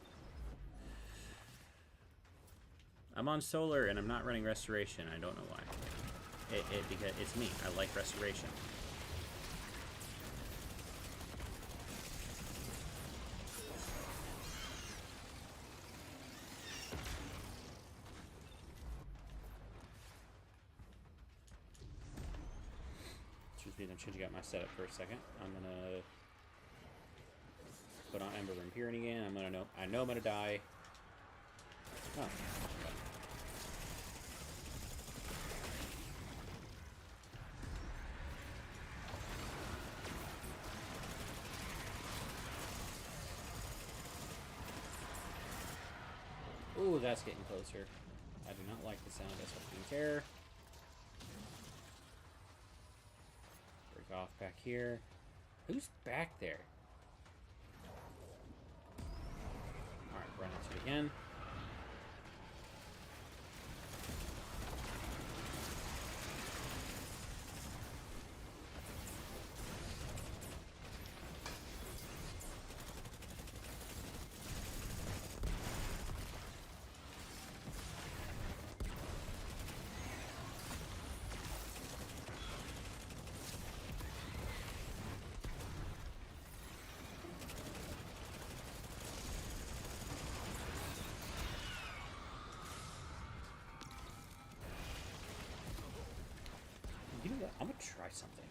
I'm on solar and I'm not running restoration. I don't know why. Because it's me. I like restoration. I'm changing out my setup for a second. I'm gonna put on Ember Room again. I know I'm gonna die. Oh. Ooh, that's getting closer. I do not like the sound of this fucking terror. Off back here. Who's back there? Alright, run into it again. You know what? I'm gonna try something.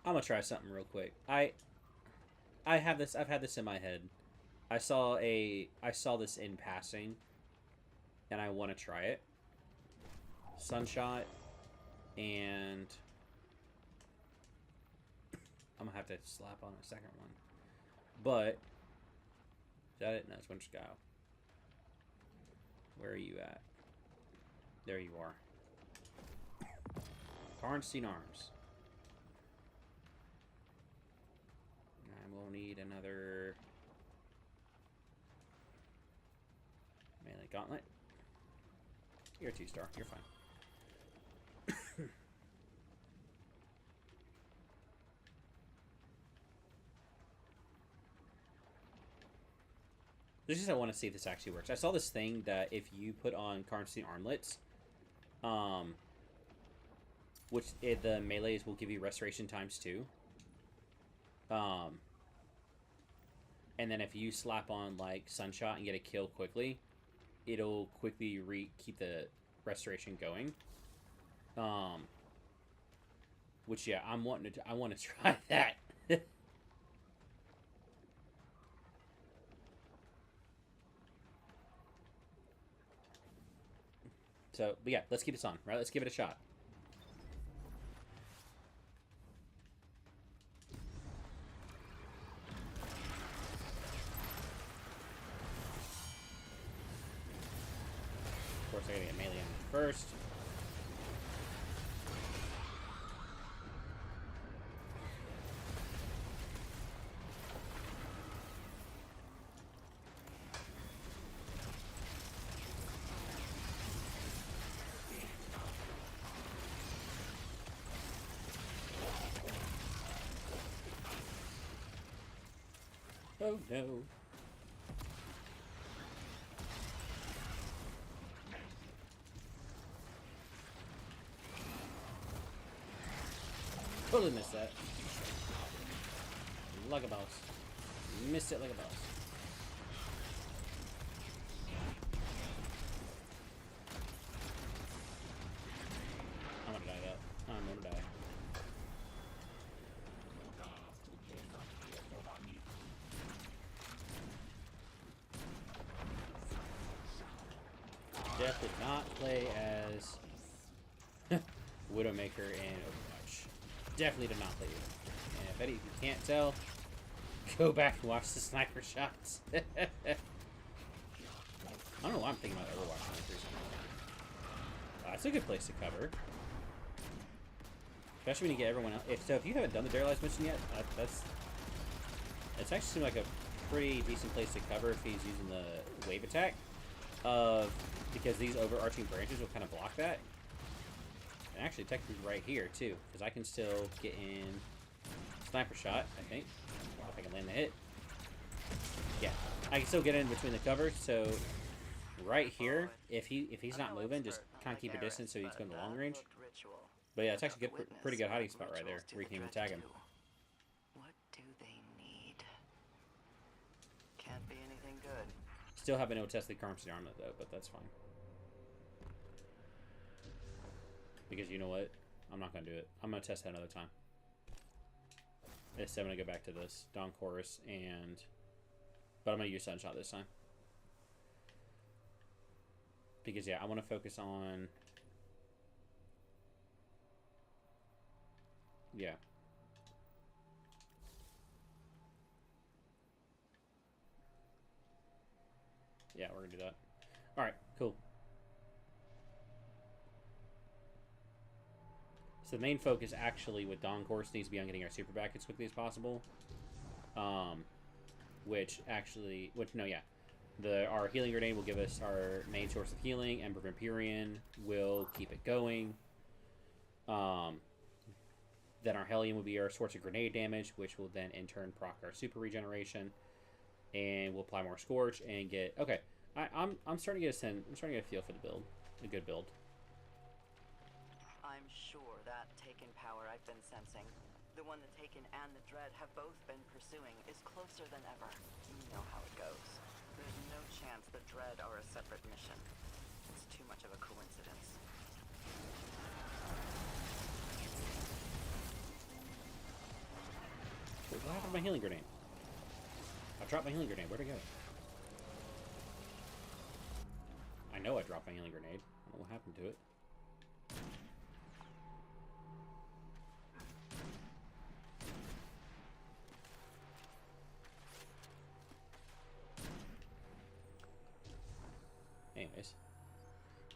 I'm gonna try something real quick. I've had this in my head. I saw this in passing, and I want to try it. Sunshot, and I'm gonna have to slap on a second one. But is that it? No, it's Winter Sky. Where are you at? There you are. Karnstein Arms. And we'll need another melee gauntlet. You're a 2-star. You're fine. This is I want to see if this actually works. I saw this thing that if you put on Karnstein armlets, Which the melees will give you restoration ×2. And then if you slap on like Sunshot and get a kill quickly, it'll quickly keep the restoration going. Which yeah, I want to try that. So, but yeah, let's keep this on, right? Let's give it a shot. Of course, I gotta get melee on first. Oh no. Totally missed that. Like a boss. Missed it like a boss. I'm gonna die yet. I'm gonna die. Jeff did not play as Widowmaker in Overwatch. Definitely did not play you. And if you can't tell, go back and watch the sniper shots. I don't know why I'm thinking about Overwatch snipers. That's a good place to cover. Especially when you get everyone else. If you haven't done the Darealize mission yet, it's actually seemed like a pretty decent place to cover if he's using the wave attack. Because these overarching branches will kind of block that. And actually, technically right here, too. Because I can still get in sniper shot, I think. If I can land the hit. Yeah. I can still get in between the covers, so right here, if he's not moving, just kind of keep your distance so he's going to long range. But yeah, it's actually a pretty good hiding spot right there, where you can even tag him. What do they need? Can't be anything good. Still haven't been able to test the currency armament, though, but that's fine. Because you know what? I'm not going to do it. I'm going to test that another time. Instead, I'm going to go back to this Dawn Chorus, but I'm going to use Sunshot this time. Because, yeah, I want to focus on... Yeah. Yeah, we're going to do that. Alright, cool. So the main focus actually with Dawn Course needs to be on getting our super back as quickly as possible. Our healing grenade will give us our main source of healing. Ember Vampirion will keep it going. Then our Hellion will be our source of grenade damage, which will then in turn proc our super regeneration. And we'll apply more Scorch and get... Okay, I'm starting to get a feel for the build. A good build. I'm sure that Taken power I've been sensing, the one the Taken and the Dread have both been pursuing, is closer than ever. You know how it goes. There's no chance the Dread are a separate mission. It's too much of a coincidence. What happened to my healing grenade? I dropped my healing grenade. Where'd it go? I know I dropped my healing grenade. I don't know what happened to it. Anyways.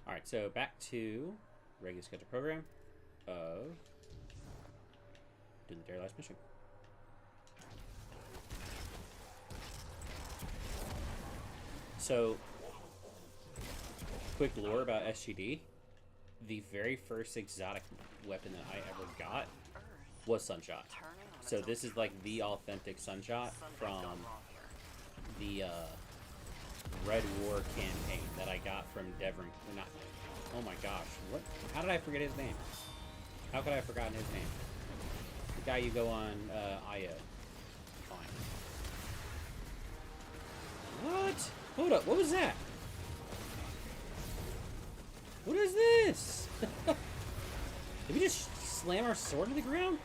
Alright, so back to regular schedule program of doing the Darealize mission. So, quick lore about SGD. The very first exotic weapon that I ever got was Sunshot. So this is like the authentic Sunshot from the Red War campaign that I got from Devon. Not Oh my gosh. What? How did I forget his name? How could I have forgotten his name? The guy you go on IO. Fine. What? Hold up. What was that? What is this? Did we just slam our sword to the ground?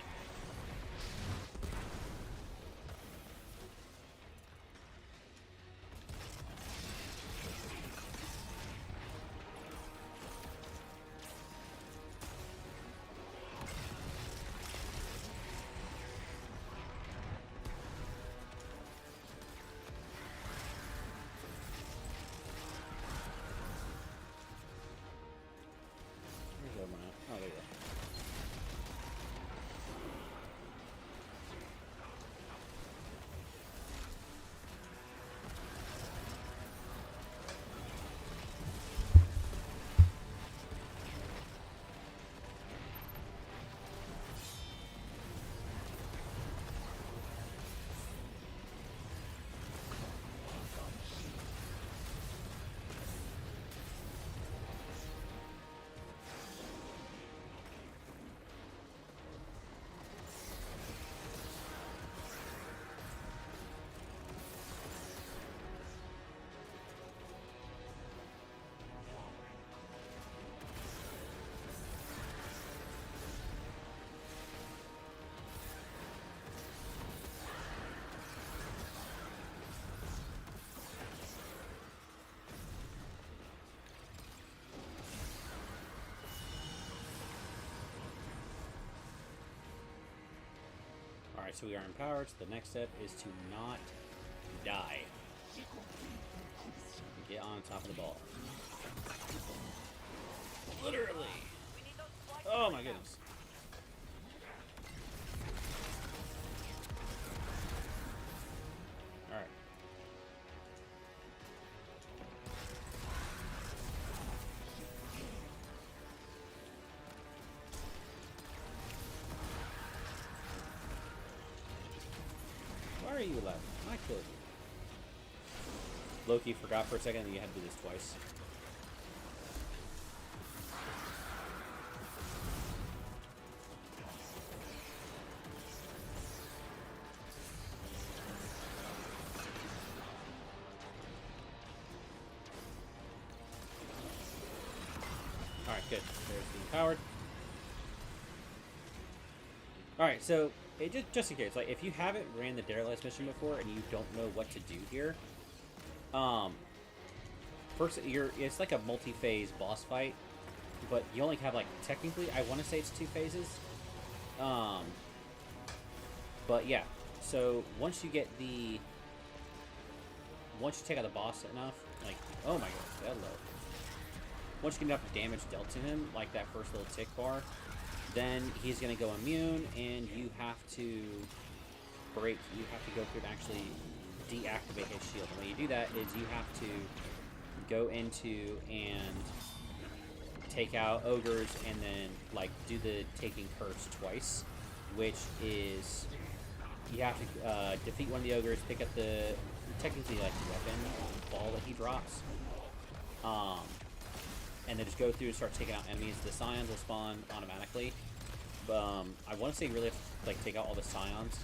Where's the other one at? Oh, there you go. Alright, so we are empowered, so the next step is to not die. Get on top of the ball. Literally! Oh my goodness. Alright. Why are you alive? I killed you. Loki forgot for a second that you had to do this twice. Alright, good. There's the empowered. Alright, so just in case, like if you haven't ran the Derelict mission before and you don't know what to do here, first it's like a multi-phase boss fight, but you only have like technically I want to say it's 2 phases. But yeah, so once you take out the boss enough, like oh my god, hello. Once you get enough damage dealt to him, like that first little tick bar, then he's going to go immune, and you have to go through and actually deactivate his shield. And when you do that is you have to go into and take out ogres and then like do the taking curse twice, which is you have to defeat one of the ogres, pick up the technically like the weapon ball that he drops, and then just go through and start taking out enemies. The scions will spawn automatically. I want to say you really have to like take out all the scions,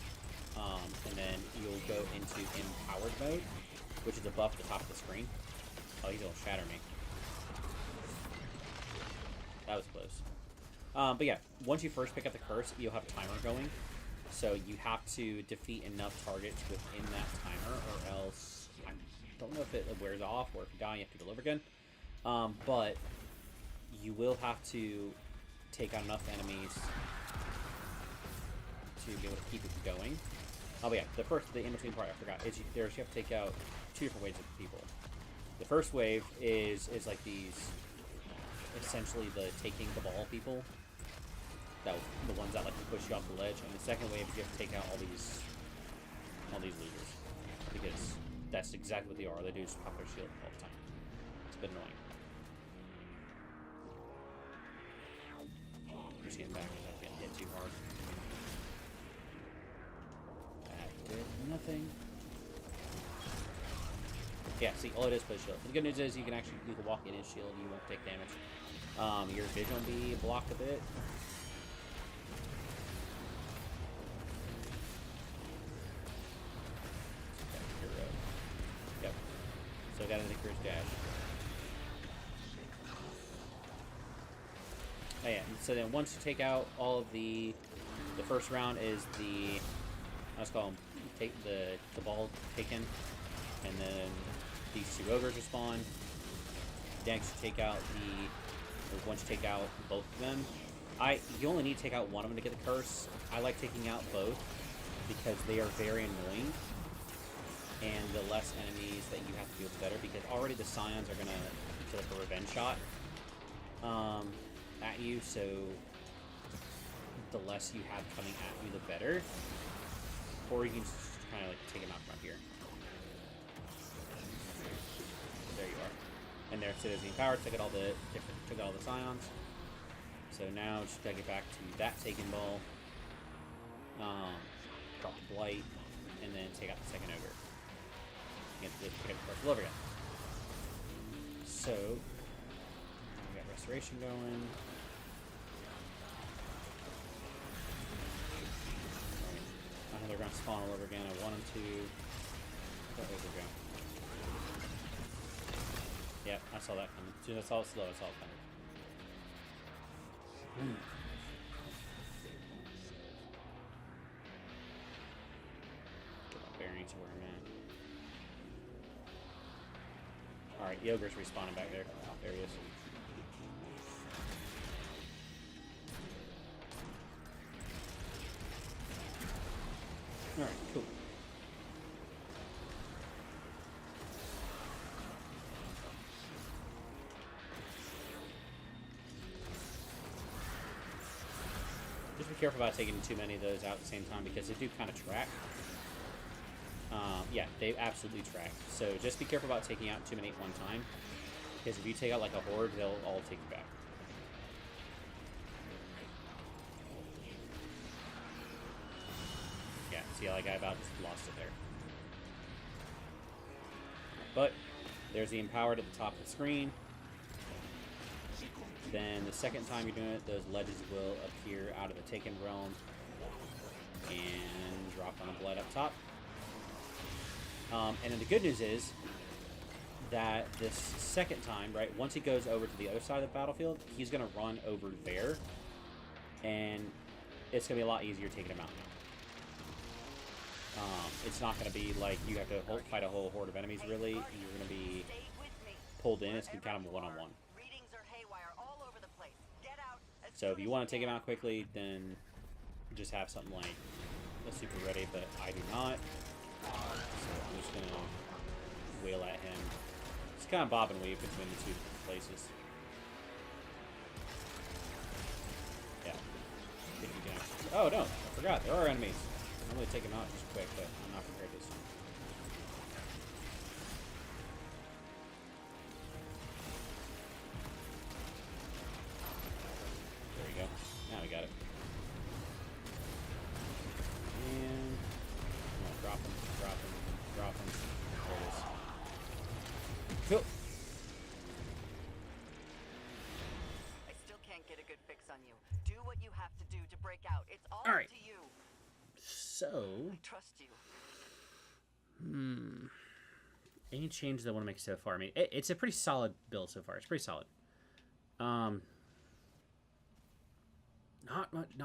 and then you'll go into empowered mode, which is above the top of the screen. Oh, he's gonna shatter me. That was close. But yeah, once you first pick up the curse, you'll have a timer going. So you have to defeat enough targets within that timer, or else I don't know if it wears off, or if you die, you have to deliver again. But you will have to take out enough enemies to be able to keep it going. Oh, but yeah, the in-between part I forgot is you have to take out 2 different waves of people. The first wave is like these, essentially the taking the ball people. The ones that like to push you off the ledge, and the second wave is you have to take out all these losers, because that's exactly what they are. They do just pop their shield all the time. It's a bit annoying. I'm just getting back because I'm getting hit too hard. That did nothing. Yeah, see, all it is is shield. The good news is you can walk in his shield, you won't take damage. Your vision will be blocked a bit. Yep. So I got an Icarus dash. Oh yeah, so then once you take out all of the first round is the, let's call them, take the ball taken, and then these two ogres respawn. Next you take out once you take out both of them, you only need to take out one of them to get the curse. I like taking out both because they are very annoying, and the less enemies that you have to deal with, better, because already the scions are gonna feel like a revenge shot at you, so the less you have coming at you, the better. Or you can just kind of like take them out from here. There you are. And there, so there's the power. Took out all the scions. So now just gotta get back to that taken ball. Drop the blight, and then take out the second ogre. Pick up the first over again. So we got restoration going. I know they're gonna spawn all over again. I want them to. Where did they go? Yep, I saw that coming. Dude, that's all slow. It's all coming. Get my bearings where I'm at. Alright, the ogre's respawning back there. Oh, there he is. Alright, cool. Just be careful about taking too many of those out at the same time, because they do kind of track. Yeah, they absolutely track. So just be careful about taking out too many at one time, because if you take out like a horde, they'll all take you back. Yeah, see how that guy about just lost it there. But there's the empowered at the top of the screen. Then the second time you're doing it, those ledges will appear out of the taken realm and drop on a blood up top. And then the good news is that this second time, right, once he goes over to the other side of the battlefield, he's going to run over there, and it's going to be a lot easier taking him out now. It's not going to be like you have to fight a whole horde of enemies, really. You're going to be pulled in. It's going to be kind of one-on-one. So if you want to take him out quickly, then just have something like a super ready, but I do not. So I'm just going to wail at him. It's kind of bob and weave between the two places. Yeah. If you can actually... Oh, no. I forgot. There are enemies. I'm going to take him out just quick, but I'm not prepared this time. There we go. Now we got it. And... drop him, drop him, drop him. There it is. Cool. I still can't get a good fix on you. Do what you have to do to break out. It's all right. up to you. So... I trust you. Any changes I want to make so far? I mean, it's a pretty solid build so far. It's pretty solid. Not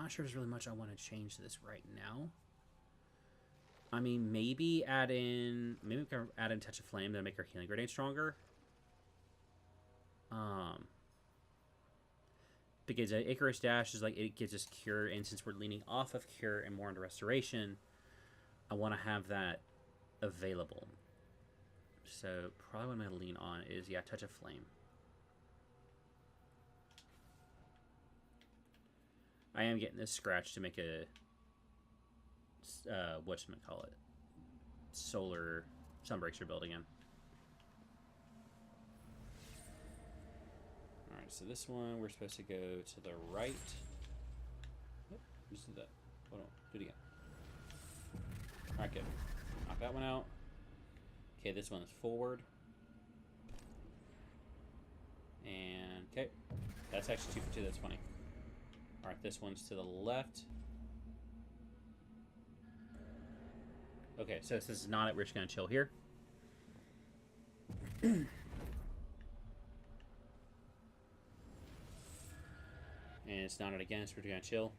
sure there's really much I want to change to this right now. I mean, maybe we can add in Touch of Flame to make our healing grenade stronger. Because Icarus Dash is like, it gives us Cure, and since we're leaning off of Cure and more into Restoration, I want to have that available. So probably what I'm going to lean on is, yeah, Touch of Flame. I am getting this scratch to make a whatchamacallit, solar Sunbreaker build again. Alright, so this one we're supposed to go to the right. Oh, just did that. Hold on, do it again. Alright, good. Knock that one out. Okay, this one is forward. And okay. That's actually 2 for 2. That's funny. Alright, this one's to the left. Okay, so this is not it. We're just going to chill here. And it's not it again, so we're going to chill.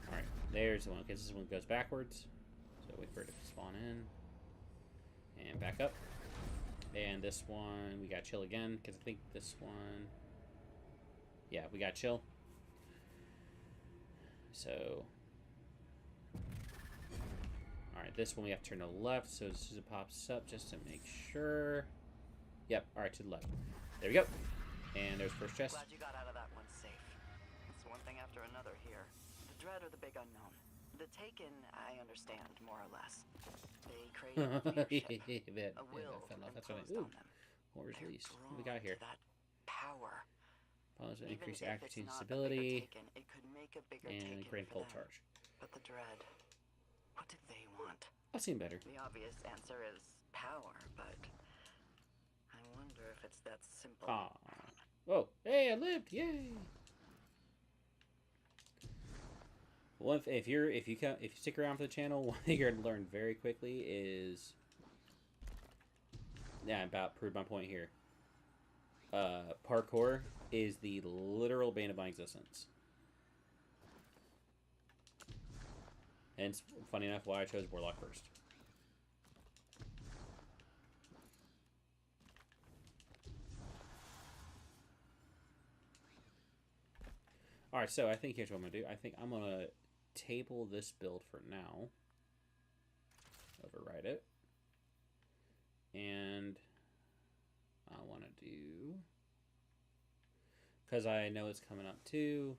Alright, there's the one. Okay, this one goes backwards. So wait for it to spawn in. And back up. And this one, we got chill again, because I think this one... Yeah, we got chill. So... Alright, this one we have to turn to the left, so as soon as it pops up, just to make sure... Yep, alright, to the left. There we go. And there's first chest. Glad you got out of that one safe. It's one thing after another here. The Dread are the big unknown. The Taken, I understand, more or less. They created leadership, a will imposed on them. What was released? What Drawn we got here? to that power. Increase Even if accuracy and it's not a stability. bigger Taken, it could make a bigger And Taken great for cold them. charge. But the Dread, what did they want? I've seen better. The obvious answer is power, but I wonder if it's that simple. Ah. Oh, hey, I lived! Yay! Well, if you stick around for the channel, one thing you're gonna learn very quickly is, yeah, about prove my point here. Parkour is the literal bane of my existence. Hence, funny enough, why I chose Warlock first. Alright, so I think here's what I'm going to do. I think I'm going to table this build for now. Override it. And I want to do... Because I know it's coming up too.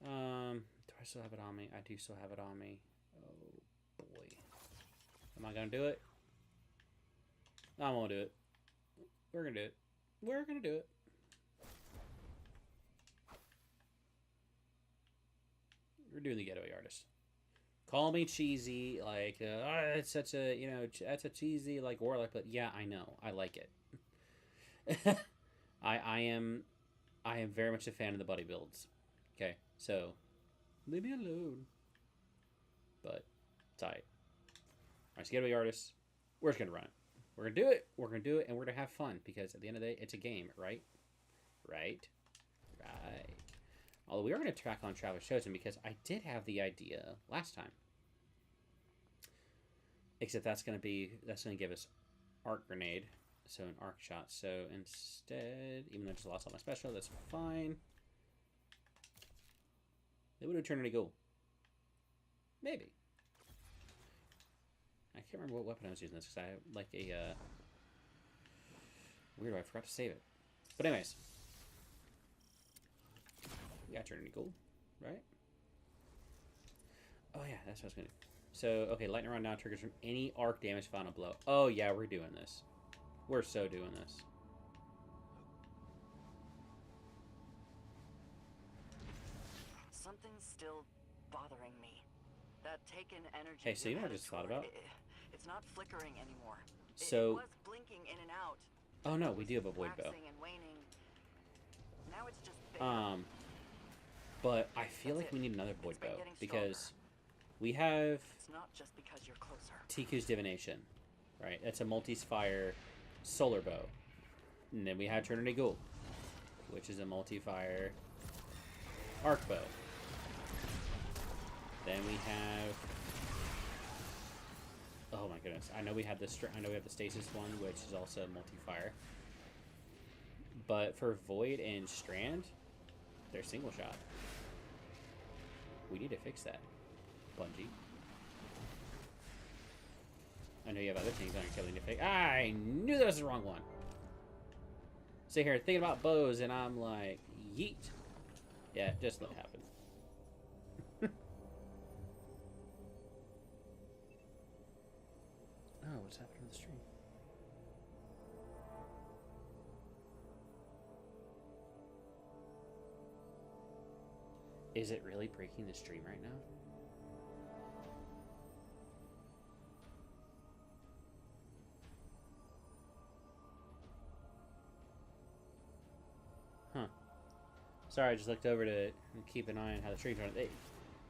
Do I still have it on me? I do still have it on me. Oh, boy. Am I going to do it? I won't do it. We're going to do it. We're going to do it. We're doing the getaway artist. Call me cheesy, like, it's such a, you know, that's a cheesy, like, Warlock, but yeah, I know. I like it. I am very much a fan of the buddy builds. Okay, so, leave me alone. But, tight. Alright, so getaway artist, we're just gonna run it. We're gonna do it, and we're gonna have fun, because at the end of the day, it's a game, right? Right? Right. Although we are going to track on Travis Chosen because I did have the idea last time. Except that's going to give us arc grenade. So an arc shot. So instead, even though I just lost all my special, that's fine. They would have turned into gold. Maybe. I can't remember what weapon I was using this because I have like a weirdo, I forgot to save it. But anyways. Yeah, turn into gold, right? Oh yeah, that's what I was gonna do. So, okay, lightning round now triggers from any arc damage final blow. Oh yeah, we're doing this. We're so doing this. Something's still bothering me. That Taken energy. Hey, so you know what I headed just thought toward, about? It's not flickering anymore. So. It was blinking in and out. Oh no, we do have a void bow. And waning. Now it's just bigger. But I feel like we need another void bow because we have it's not just because you're closer. Tiku's divination, right? That's a multi-fire solar bow, and then we have Trinity Ghoul, which is a multi-fire arc bow. Then we have, oh my goodness, I know we have the stasis one, which is also multi-fire. But for Void and Strand, they're single shot. We need to fix that, Bungie. I know you have other things on your killing to fix. I knew that was the wrong one. Sit here thinking about bows, and I'm like, yeet. Yeah, just let it happen. Oh, what's happening to the stream? Is it really breaking the stream right now? Sorry, I just looked over to keep an eye on how the stream's running.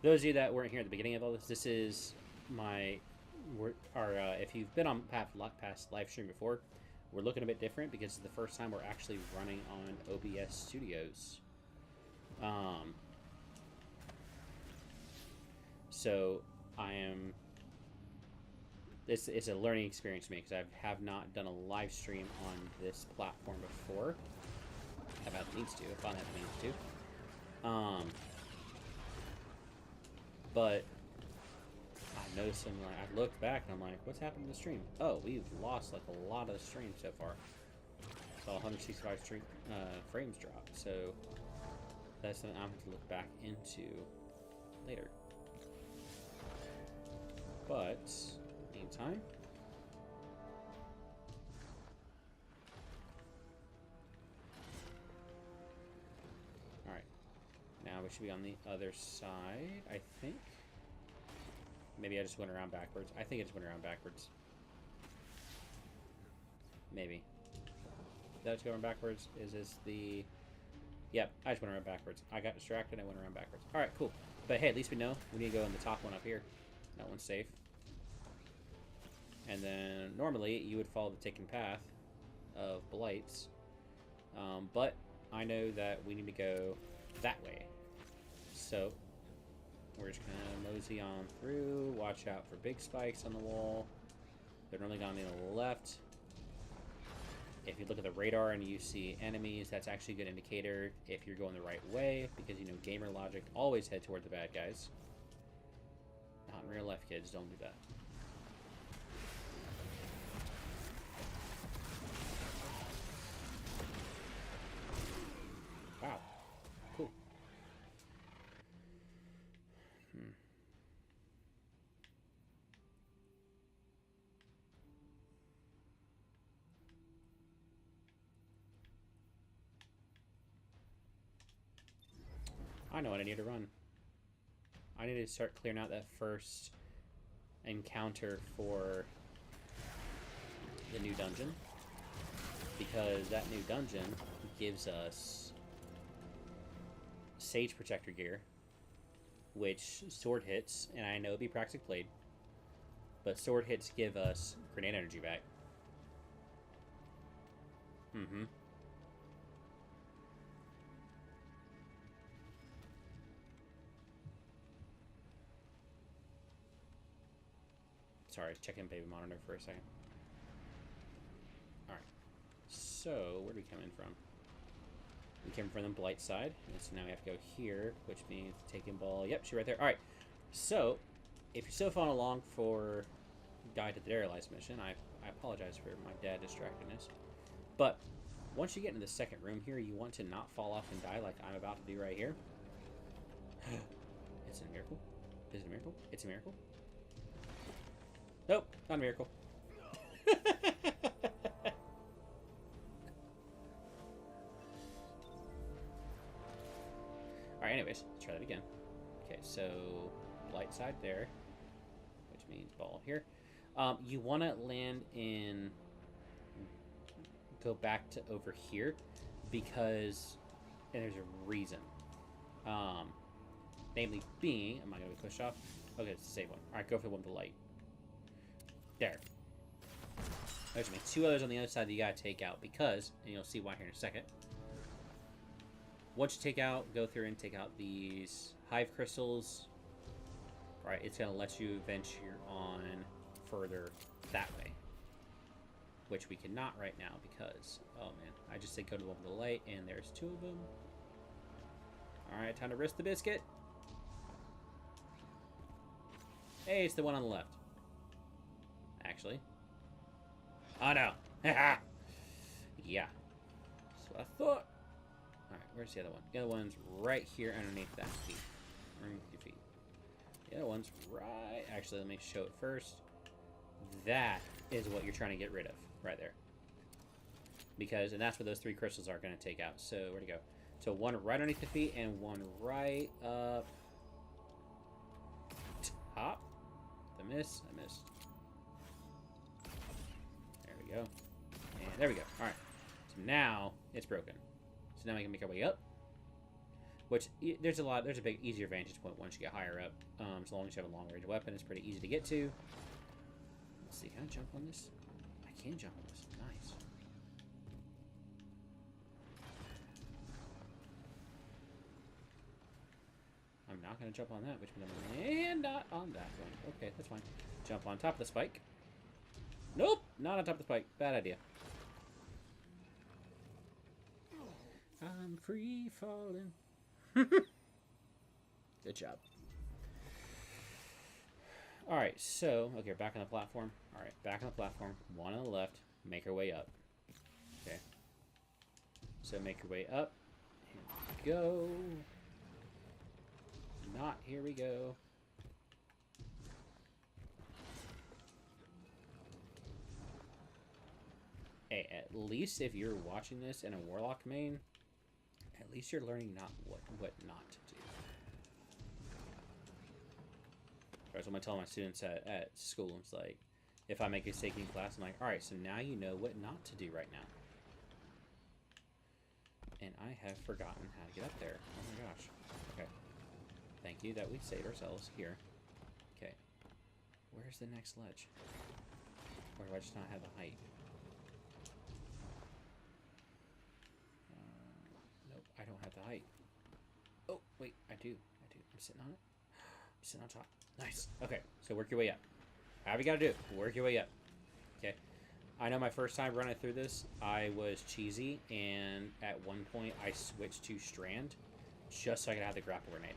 Those of you that weren't here at the beginning of all this, this is if you've been on past live stream before, we're looking a bit different because it's the first time we're actually running on OBS Studios. So I am. This is a learning experience for me because I have not done a live stream on this platform before. I've had the means to. I finally had the means to. But I noticed, and like, I looked back and I'm like, what's happened to the stream? Oh, we've lost like a lot of the stream so far. Saw 165 frames drop. So that's something I'm going to look back into later. But meantime, all right. Now we should be on the other side, I think. Maybe I just went around backwards. I think I just went around backwards. Maybe. That's going backwards. Is this the? Yep, I just went around backwards. I got distracted. I went around backwards. All right, cool. But hey, at least we know we need to go in the top one up here. That one's safe. And then normally you would follow the taken path of blights, but I know that we need to go that way. So we're just gonna mosey on through. Watch out for big spikes on the wall. They're normally going to the left. If you look at the radar and you see enemies, that's actually a good indicator if you're going the right way, because you know gamer logic, always head toward the bad guys. Not in real life, kids. Don't do that. Wow. Cool. I know what I need to run. I need to start clearing out that first encounter for the new dungeon, because that new dungeon gives us Sage Protector gear, which sword hits, and I know it'd be practically played, but sword hits give us grenade energy back. Sorry, checking baby monitor for a second. Alright. So, where do we come in from? We came from the blight side, and so now we have to go here, which means taking ball. Yep, she's right there. Alright. So, if you're still following along for Guide to the Dare-Lies mission, I apologize for my dad distractedness. But, once you get into the second room here, you want to not fall off and die like I'm about to do right here. It's a miracle. Is it a miracle? It's a miracle. Nope, not a miracle. Alright, anyways, let's try that again. Okay, so light side there, which means ball here. You want to land in, go back to over here, because, and there's a reason. Namely being, am I going to be pushed off? Okay, it's the same one. Alright, go for the one with the light. There. There's me. Two others on the other side that you gotta take out because, and you'll see why here in a second. Once you take out, go through and take out these hive crystals. Right, it's gonna let you venture on further that way. Which we cannot right now because, oh man, I just said go to the one with the light and there's two of them. Alright, time to risk the biscuit. Hey, it's the one on the left. Actually. Oh no. Yeah. So I thought. Alright, where's the other one? The other one's right here underneath that feet. Underneath your feet. The other one's right. Actually, let me show it first. That is what you're trying to get rid of. Right there. Because, and that's what those three crystals are going to take out. So, where'd it go? So, one right underneath the feet and one right up top. Did I miss? I missed. There we go. And there we go. Alright. So now it's broken. So now we can make our way up. There's a big easier vantage point once you get higher up. As long as you have a long range weapon, it's pretty easy to get to. Let's see, can I jump on this? I can jump on this. Nice. I'm not going to jump on that, which means I'm not on that one. Okay, that's fine. Jump on top of the spike. Nope, not on top of the spike. Bad idea. I'm free falling. Good job. Alright, so, okay, back on the platform. Alright, back on the platform. One on the left. Make our way up. Okay. So make your way up. Here we go. Not here we go. Hey, at least if you're watching this in a Warlock main, at least you're learning what not to do. That's what I tell my students at school. It's like, if I make a mistake in class, I'm like, alright, so now you know what not to do right now. And I have forgotten how to get up there. Oh my gosh. Okay. Thank you that we saved ourselves here. Okay. Where's the next ledge? Or do I just not have the height? Nope, I don't have the height. Oh, wait, I do. I'm sitting on it. I'm sitting on top. Nice. Okay, so work your way up. However you gotta do it, work your way up. Okay. I know my first time running through this, I was cheesy, and at one point I switched to Strand just so I could have the grapple grenade.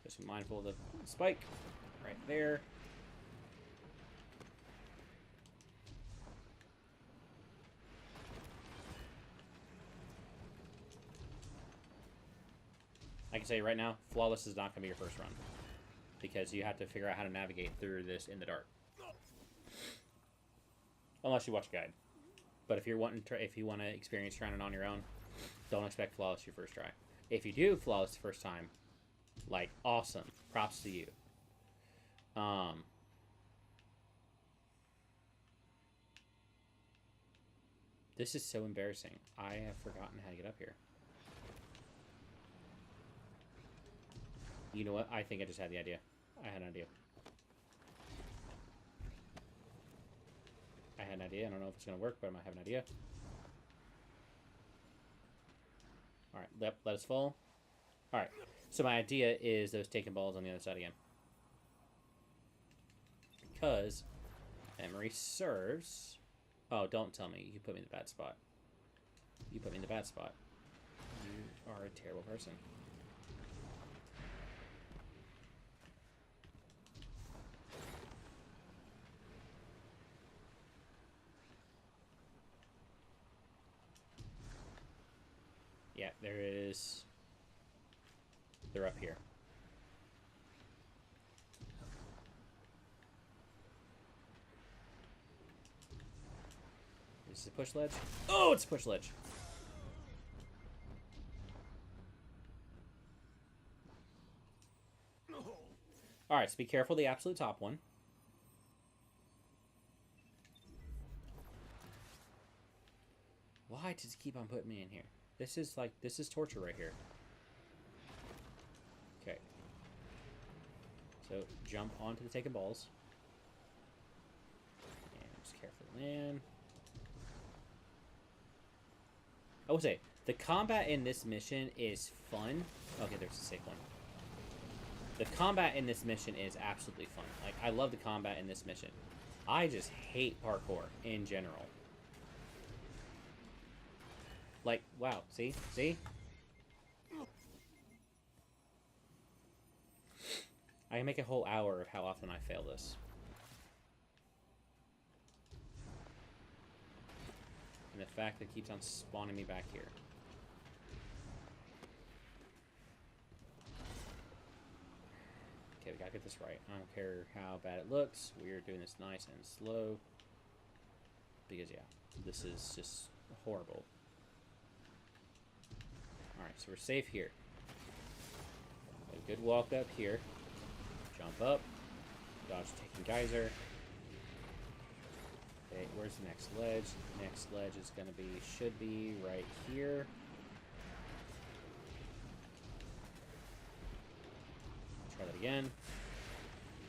Just be mindful of the spike right there. I can say right now, Flawless is not going to be your first run, because you have to figure out how to navigate through this in the dark. Unless you watch a guide. But if you want to experience trying it on your own, don't expect Flawless your first try. If you do Flawless the first time, like, awesome. Props to you. This is so embarrassing. I have forgotten how to get up here. You know what? I think I just had the idea. I had an idea. I had an idea. I don't know if it's going to work, but I might have an idea. Alright, let us fall. Alright, so my idea is those taking balls on the other side again. Because memory serves... Oh, don't tell me. You put me in the bad spot. You put me in the bad spot. You are a terrible person. Yeah, there is. They're up here. Is this a push ledge? Oh, it's a push ledge. Alright, so be careful of the absolute top one. Why does it keep on putting me in here? This is torture right here. Okay. So, jump onto the taking balls. And just carefully land. I will say, the combat in this mission is fun. Okay, there's a safe one. The combat in this mission is absolutely fun. Like, I love the combat in this mission. I just hate parkour in general. Like, wow, see? See? I can make a whole hour of how often I fail this. And the fact that it keeps on spawning me back here. Okay, we gotta get this right. I don't care how bad it looks. We're doing this nice and slow. Because, yeah, this is just horrible. Alright, so we're safe here. A good walk up here. Jump up. Dodge taking geyser. Okay, where's the next ledge? Next ledge is gonna be, should be right here. again.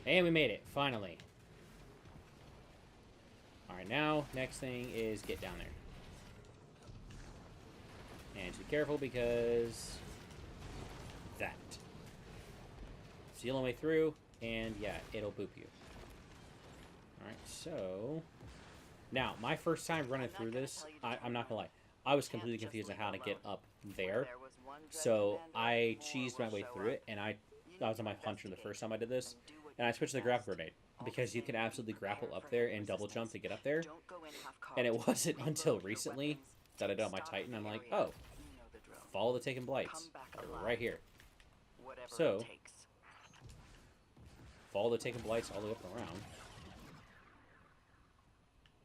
And we made it, finally. Alright, now, next thing is get down there. And just be careful because... that. It's the only way through, and yeah, it'll boop you. Alright, so... Now, my first time running through this, I'm not gonna lie, I was completely confused on how to get up there. So, I cheesed my way through it, and I was on my puncher the first time I did this, and I switched to the grapple grenade, because you can absolutely grapple up there and double jump to get up there. And it wasn't until recently that I did on my Titan, I'm like, oh, follow the Taken Blights. They're right here. So, follow the Taken Blights all the way up and around.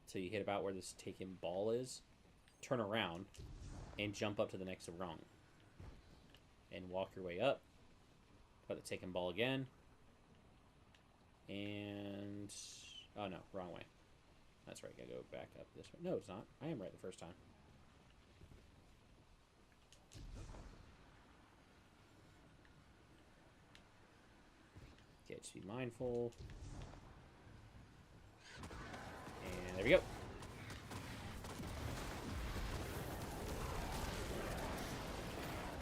So you hit about where this Taken Ball is, turn around, and jump up to the next rung. And walk your way up. Put the Taken Ball again. And... oh no, wrong way. That's right, I gotta go back up this way. No, it's not. I am right the first time. Okay, just be mindful. And there we go.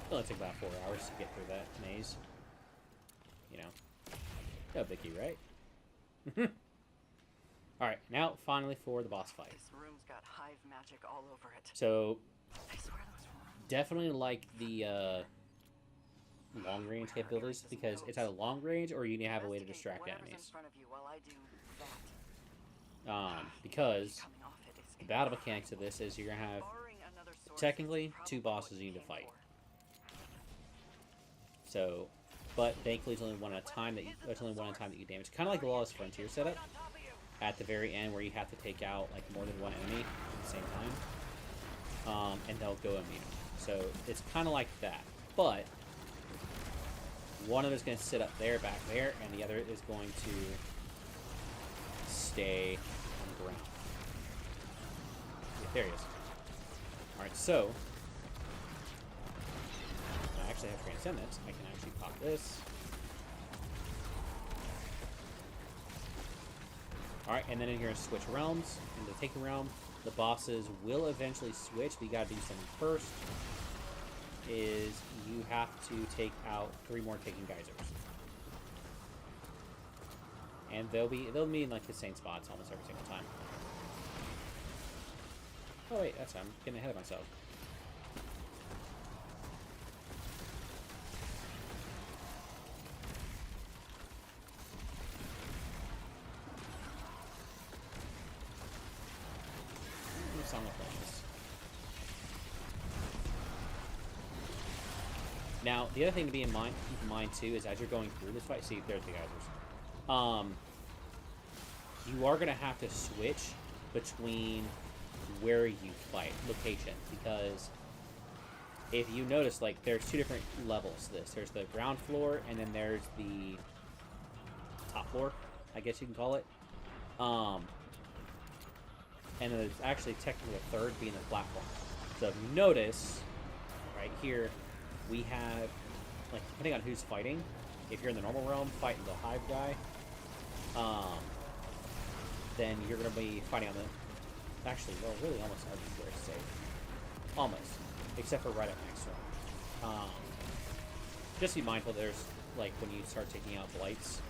It only took about 4 hours to get through that maze. You know. No biggie, right? Alright, now finally for the boss fight. This room's got hive magic all over it. So, I swear those rooms. definitely like the long range capabilities because it's either long range or you need to have a way to distract enemies. In front of you while I do that. Because Coming off it is the battle mechanics of this is you're gonna have barring another source, technically it's 2 probably bosses what you need to came fight. for. So, but thankfully it's only one at a time that you damage. Kind of like the Lawless Frontier setup at the very end where you have to take out like more than one enemy at the same time, and they'll go immune. So it's kind of like that, but one of them is going to sit up there, back there, and the other is going to stay on the ground. Yeah, there he is. Alright, so I actually have Transcendence. I can actually pop this. Alright, and then in here, switch realms. Into the Taken Realm. The bosses will eventually switch, but you gotta do something first. Is you have to take out 3 more Taken Geysers. And they'll be in like the same spots almost every single time. Oh wait, I'm getting ahead of myself. Now, the other thing to keep in mind too is as you're going through this fight, see, there's the geysers. You are gonna have to switch between where you fight, location, because if you notice, like, there's 2 different levels to this. There's the ground floor, and then there's the top floor, I guess you can call it. And there's actually technically a 3rd being the platform. So if you notice, right here, we have, like, depending on who's fighting, if you're in the normal realm fighting the hive guy, then you're going to be fighting on the, actually, well, really almost everywhere it's safe. Almost. Except for right up next to him. Just be mindful there's, like, when you start taking out blights,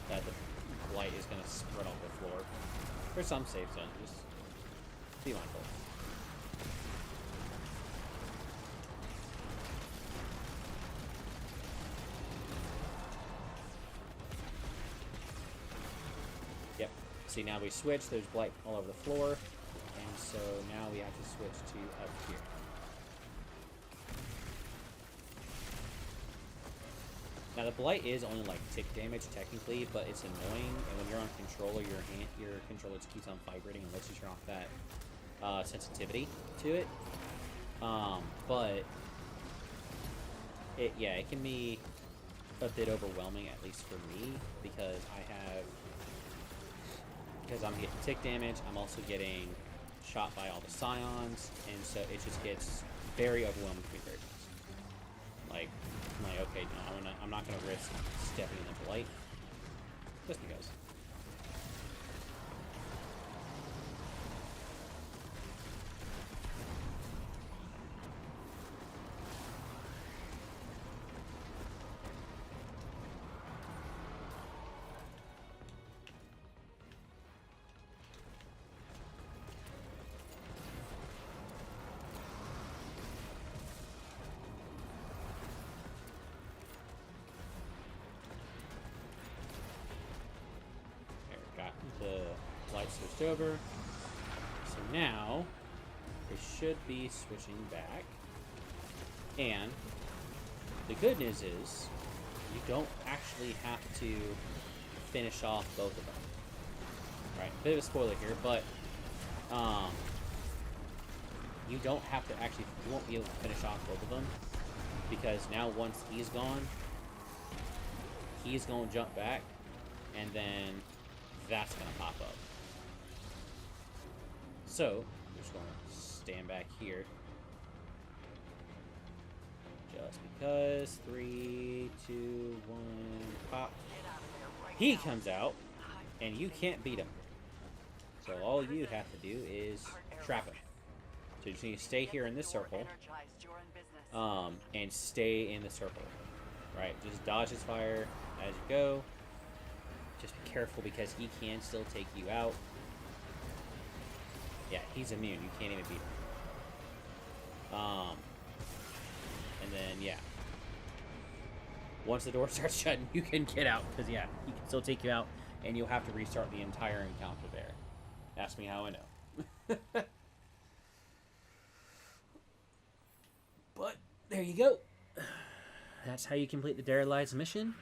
that the blight is going to spread off the floor. There's some safe zones, just be mindful. Yep. See, now we switch. There's blight all over the floor. And so now we have to switch to up here. Now the blight is only like tick damage technically, but it's annoying. And when you're on controller, your controller just keeps on vibrating and lets you turn off that sensitivity to it. But it can be a bit overwhelming, at least for me, because I'm getting tick damage. I'm also getting shot by all the scions, and so it just gets very overwhelming to me very fast. Like okay, no, I'm not gonna risk stepping in the blight. Just because. The light switched over. So now it should be switching back. And the good news is you don't actually have to finish off both of them. Right, bit of a spoiler here, but you don't have to actually, you won't be able to finish off both of them, because now once he's gone, he's going to jump back, and then that's going to pop up. So, we're just going to stand back here. Just because. 3, 2, 1, pop. He comes out, and you can't beat him. So all you have to do is trap him. So you just need to stay here in this circle. And stay in the circle. Right? Just dodge his fire as you go. Just be careful because he can still take you out. Yeah, he's immune. You can't even beat him. And then, yeah. Once the door starts shutting, you can get out. Because, yeah, he can still take you out. And you'll have to restart the entire encounter there. Ask me how I know. But, there you go. That's how you complete the Dare Lies mission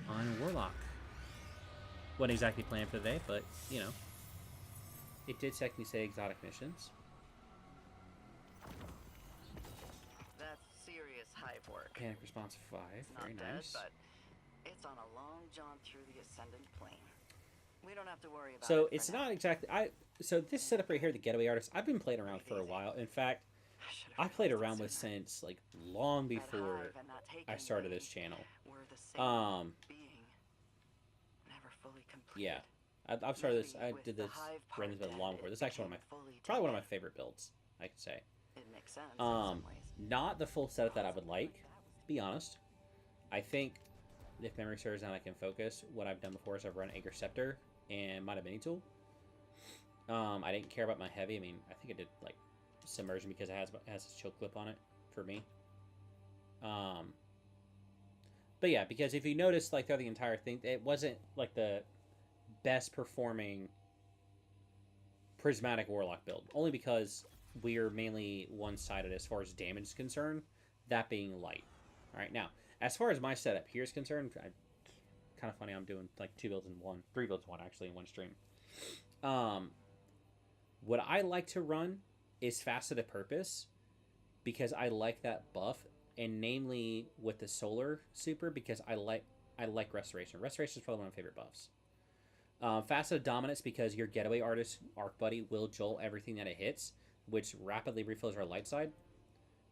on Warlock. Wasn't exactly planned for today, but, you know. It did technically say exotic missions. That's serious hive work. Panic response 5. It's Very not dead, nice. but it's on a long jaunt through the ascendant plane. We don't have to worry about So it it's for now. not exactly. So this setup right here, the Getaway Artist, I've been playing around for a while. In fact, I played around with since like long before I started this channel. We're the same being, never fully complete. Yeah, I've started this. I did this run this bit long before. This is actually probably one of my favorite builds, I could say. It makes sense in some ways. Not the full setup that I would like, to be honest. I think if memory serves and I can focus, what I've done before is I've run Aegir Scepter and Might of Mini Tool. I didn't care about my heavy. I mean, I think I did like Submersion because it has this chill clip on it for me. But yeah, because if you notice, like throughout the entire thing, it wasn't like the best performing prismatic Warlock build. Only because we are mainly one-sided as far as damage is concerned, that being light. Alright, now, as far as my setup here is concerned, kind of funny, I'm doing like 3 builds in one actually in one stream. What I like to run is Faceted Purpose, because I like that buff, and namely with the Solar Super, because I like Restoration. Restoration is probably one of my favorite buffs. Faceted Dominance, because your Getaway Artist Arc Buddy will jolt everything that it hits, which rapidly refills our light side.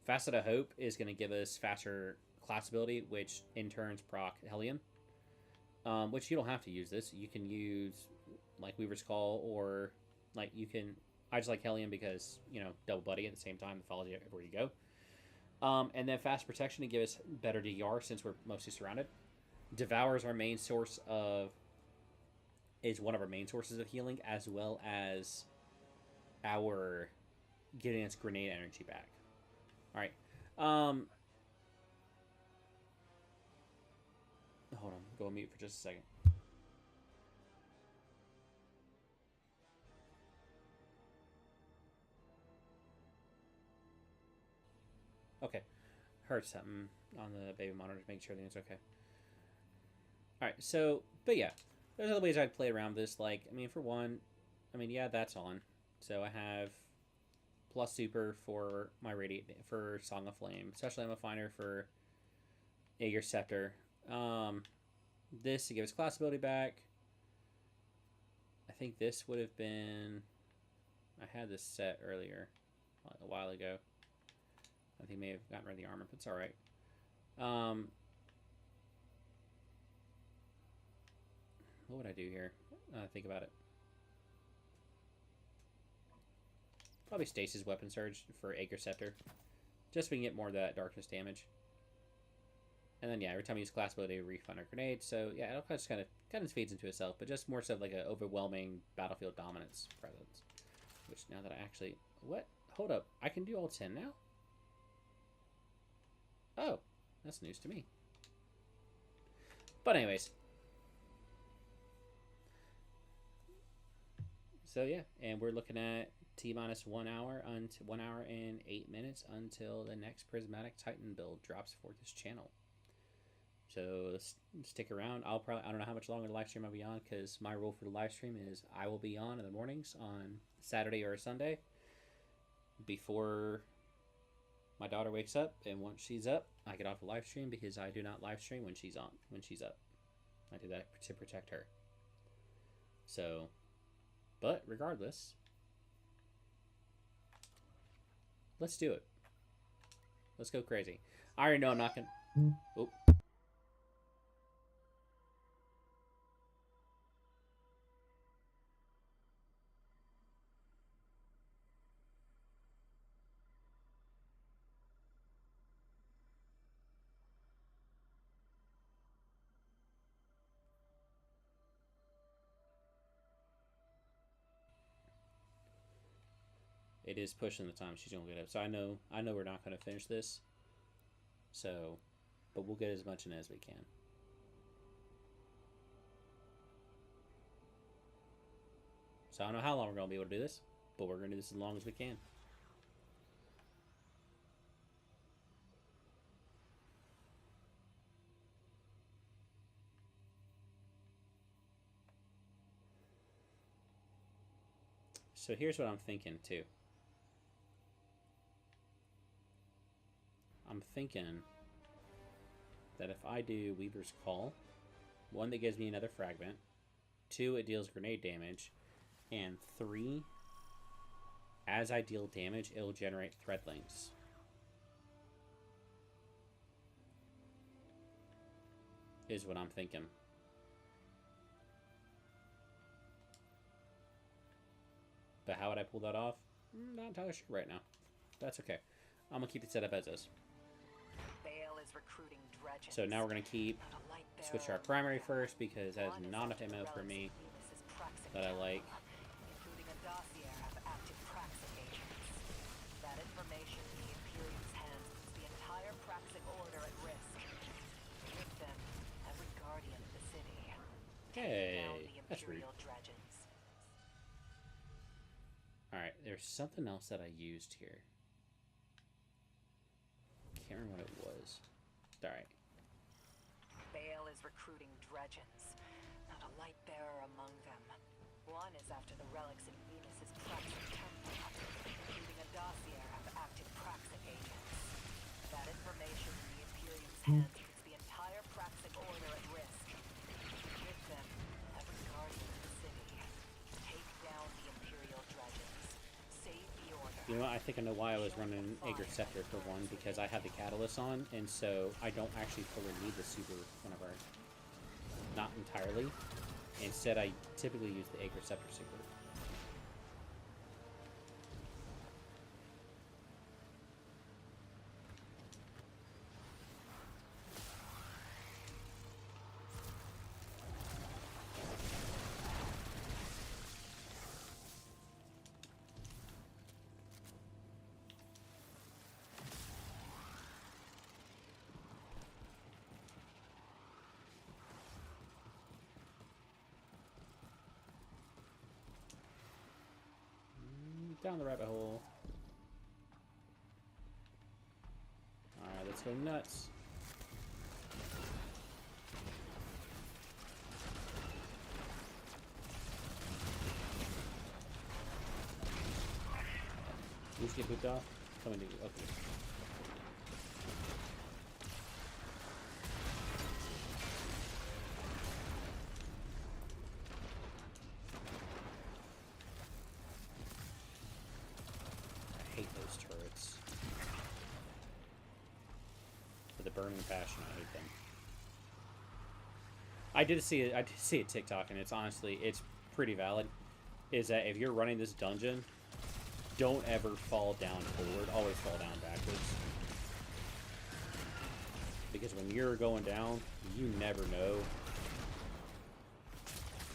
Faceted Hope is going to give us faster class ability, which in turns proc Hellion. Which you don't have to use this. You can use like Weaver's Call, or like you can. I just like Hellion because, you know, double buddy at the same time that follows you everywhere you go. And then Fast Protection to give us better DR since we're mostly surrounded. Devour is one of our main sources of healing, as well as our getting its grenade energy back. All right. Hold on. Go on mute for just a second. Okay. Heard something on the baby monitor to make sure everything's okay. Alright, so, but yeah. There's other ways I'd play around this. Like, I mean, for one, I mean, yeah, that's on. So I have plus super for my for Song of Flame. Especially I'm a finder for Aegir Scepter. This to give us class ability back. I think this would have been... I had this set earlier, a while ago. I think I may have gotten rid of the armor, but it's alright. What would I do here? Think about it. Probably Stasis Weapon Surge for Acre Scepter. Just so we can get more of that darkness damage. And then, yeah, every time you use class ability, refund a grenade. So, yeah, it'll just kind of feeds into itself, but just more so like an overwhelming battlefield dominance presence. Which, now that I actually... What? Hold up. I can do all 10 now? Oh, that's news to me. But anyways. So, yeah, and we're looking at T-minus 1 hour, 1 hour and 8 minutes until the next Prismatic Titan build drops for this channel. So stick around. I don't know how much longer the live stream I'll be on, because my rule for the live stream is I will be on in the mornings on Saturday or Sunday before my daughter wakes up, and once she's up, I get off the live stream because I do not live stream when she's up. I do that to protect her. So, but regardless, let's do it. Let's go crazy. I already know I'm not gonna... Oh. It is pushing the time she's gonna get up. So I know we're not gonna finish this. So, but we'll get as much in as we can. So I don't know how long we're gonna be able to do this, but we're gonna do this as long as we can. So here's what I'm thinking too. I'm thinking that if I do Weaver's Call, 1, that gives me another fragment, 2, it deals grenade damage, and 3, as I deal damage, it'll generate thread links. Is what I'm thinking. But how would I pull that off? Not entirely sure right now. That's okay. I'm gonna keep it set up as is. So now we're gonna switch our primary first because that is not enough ammo for me that I like. Hey, that's rude. Alright, there's something else that I used here. Can't remember what it was. Alright. Bale is recruiting Dredgens. Not a light bearer among them. One is after the relics in Venus's Praxic temple, including a dossier of active Praxic agents. That information in the Imperium's hands puts the entire Praxic order at risk. With them, every guardian of the city. Take down the Imperial Dredgens. Save the order. You know what? I think I know why I was running Acre Scepter for one, because I had the Catalyst on, and so I don't actually fully need the super whenever. Not entirely. Instead, I typically use the Acre Scepter super. Down the rabbit hole. Alright, let's go nuts. You just get pooped off? Coming to you. Okay. Burning passion, I hate them. I did see it. I did see a TikTok, and it's honestly, it's pretty valid. Is that if you're running this dungeon, don't ever fall down forward. Always fall down backwards. Because when you're going down, you never know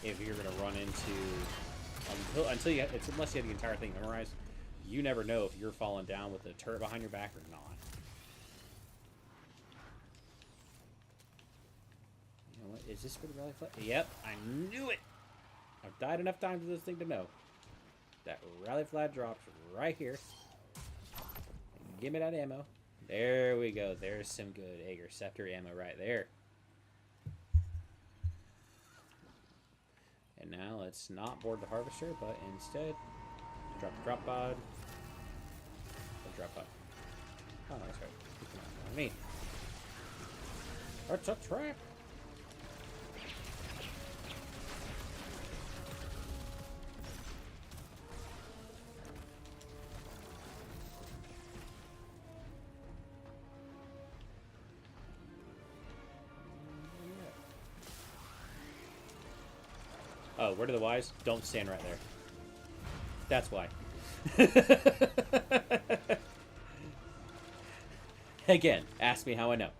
if you're gonna run into until you unless you have the entire thing memorized. You never know if you're falling down with a turret behind your back or not. You know what? Is this for the rally flag? Yep, I knew it. I've died enough times with this thing to know that rally flag drops right here. Give me that ammo. There we go. There's some good Aegir Scepter ammo right there. And now let's not board the harvester, but instead drop the drop pod. The drop pod. Oh, that's right. Come on me. That's a trap. Oh, word of the wise, don't stand right there. That's why. Again, ask me how I know.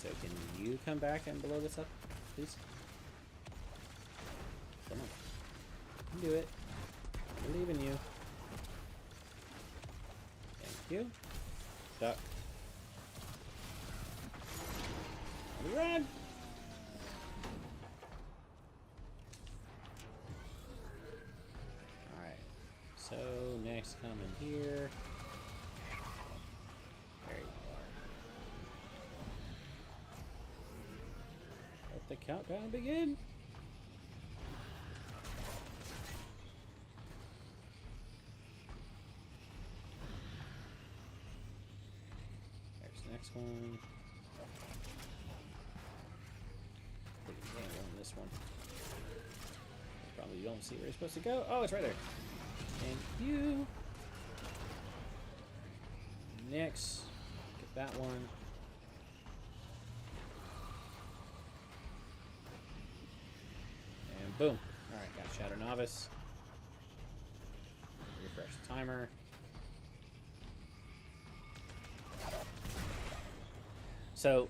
So can you come back and blow this up, please? Come on. You can do it. I believe in you. Thank you. Duck. Run! Alright. So, next come in here. There you are. Let the countdown begin. There's the next one. This one. Probably you don't see where you're supposed to go. Oh, it's right there. Thank you. Next, get that one. And boom. Alright, got Shadow Novice. Refresh the timer. So,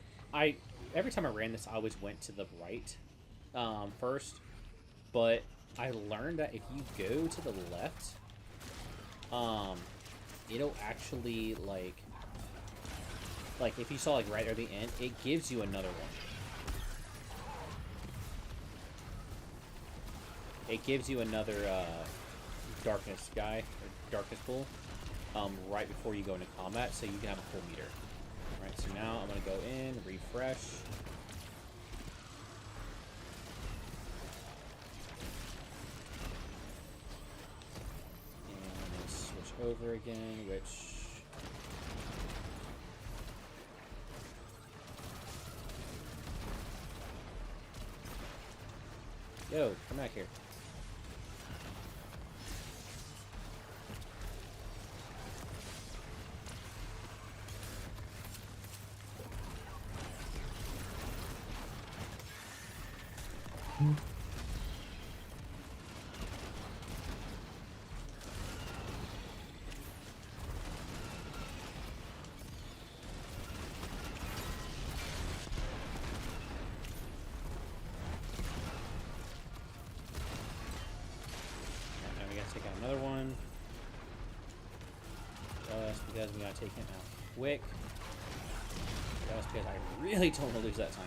every time I ran this, I always went to the right first, but I learned that if you go to the left, it'll actually, like if you saw, like, right at the end, it gives you another one. It gives you another darkness guy, or darkness pool, right before you go into combat, so you can have a full meter. Alright, so now I'm going to go in, refresh. And then switch over again, which... Yo, come back here. Take out another one. Just because we gotta take him out quick. Just because I really don't want to lose that timer.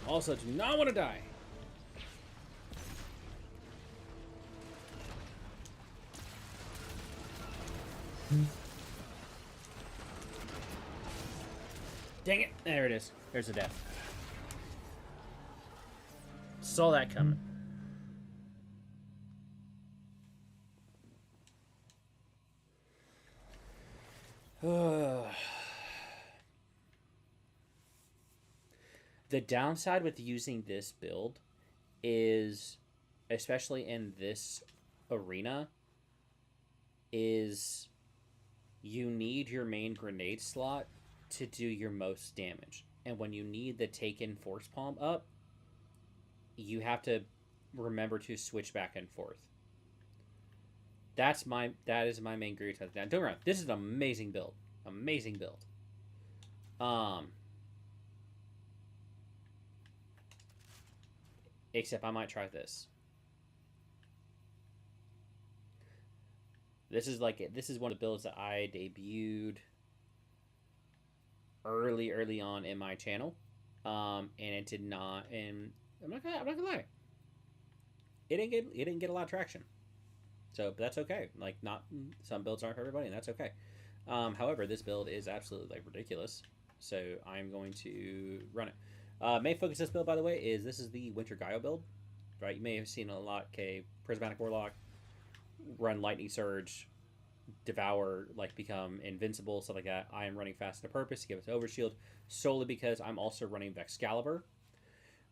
Also, do not want to die. Dang it! There it is. There's the death. Saw that coming. The downside with using this build is, especially in this arena, is you need your main grenade slot to do your most damage. And when you need the Taken Force Palm up, you have to remember to switch back and forth. That is my main grievance. Now, don't get me wrong, this is an amazing build. Amazing build. Except I might try this. This is one of the builds that I debuted early on in my channel, and it did not. And I'm not gonna lie, it didn't get a lot of traction. So that's okay. Like, not some builds aren't for everybody, and that's okay. However, this build is absolutely like ridiculous, so I'm going to run it. Main focus of this build, by the way, is the Winter Gaio build. Right, you may have seen a lot. Okay, Prismatic Warlock, run Lightning Surge, Devour, like become invincible, stuff like that. I am running Fast to Purpose to give it to Overshield, solely because I'm also running Vexcalibur,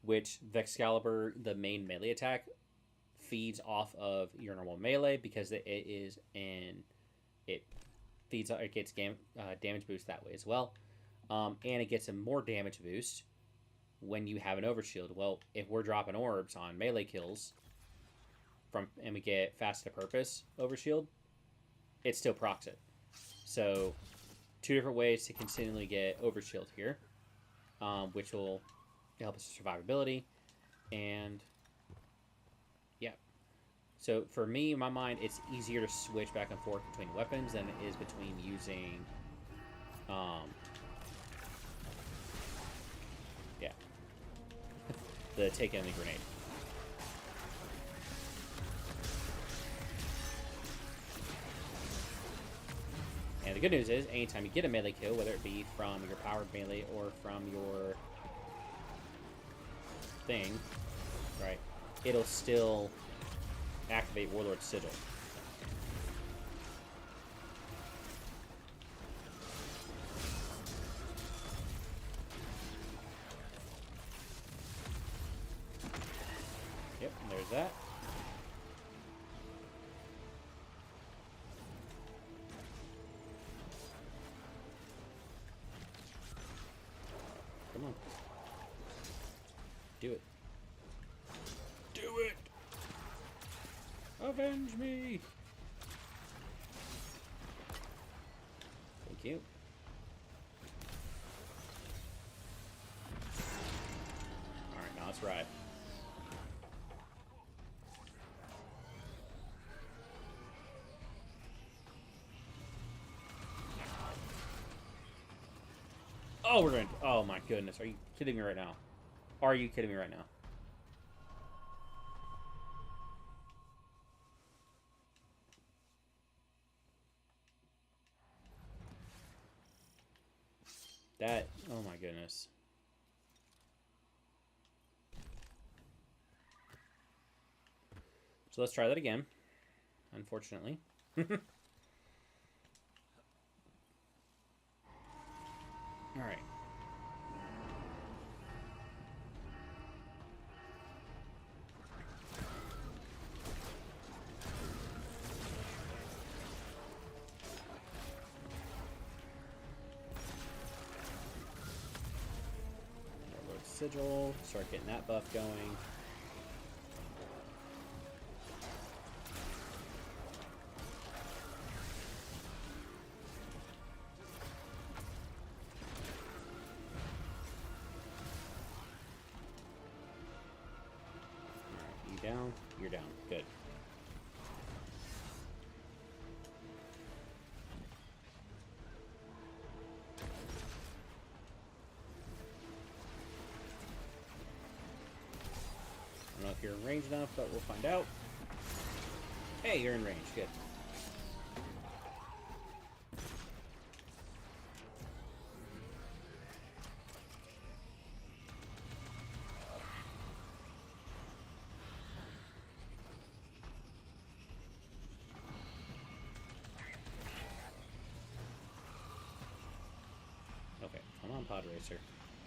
which Vexcalibur, the main melee attack, feeds off of your normal melee because it gets damage boost that way as well, and it gets a more damage boost when you have an Overshield. Well, if we're dropping orbs on melee kills and we get Fast to Purpose Overshield, it still procs it. So, two different ways to continually get Overshield here, which will help us with survivability, and yeah. So for me, in my mind, it's easier to switch back and forth between weapons than it is between using, the Taken and the Grenade. And the good news is, anytime you get a melee kill, whether it be from your powered melee or from your thing, right, it'll still activate Warlord's Sigil. Yep, and there's that. Come on. Do it. Do it! Avenge me! Thank you. Alright, now let's ride. Oh, we're going to... Oh, my goodness. Are you kidding me right now? Are you kidding me right now? That... Oh, my goodness. So let's try that again. Unfortunately. Alright. Warlord Sigil. Start getting that buff going. Down, you're down. Good. I don't know if you're in range enough, but we'll find out. Hey, you're in range. Good. pod racer.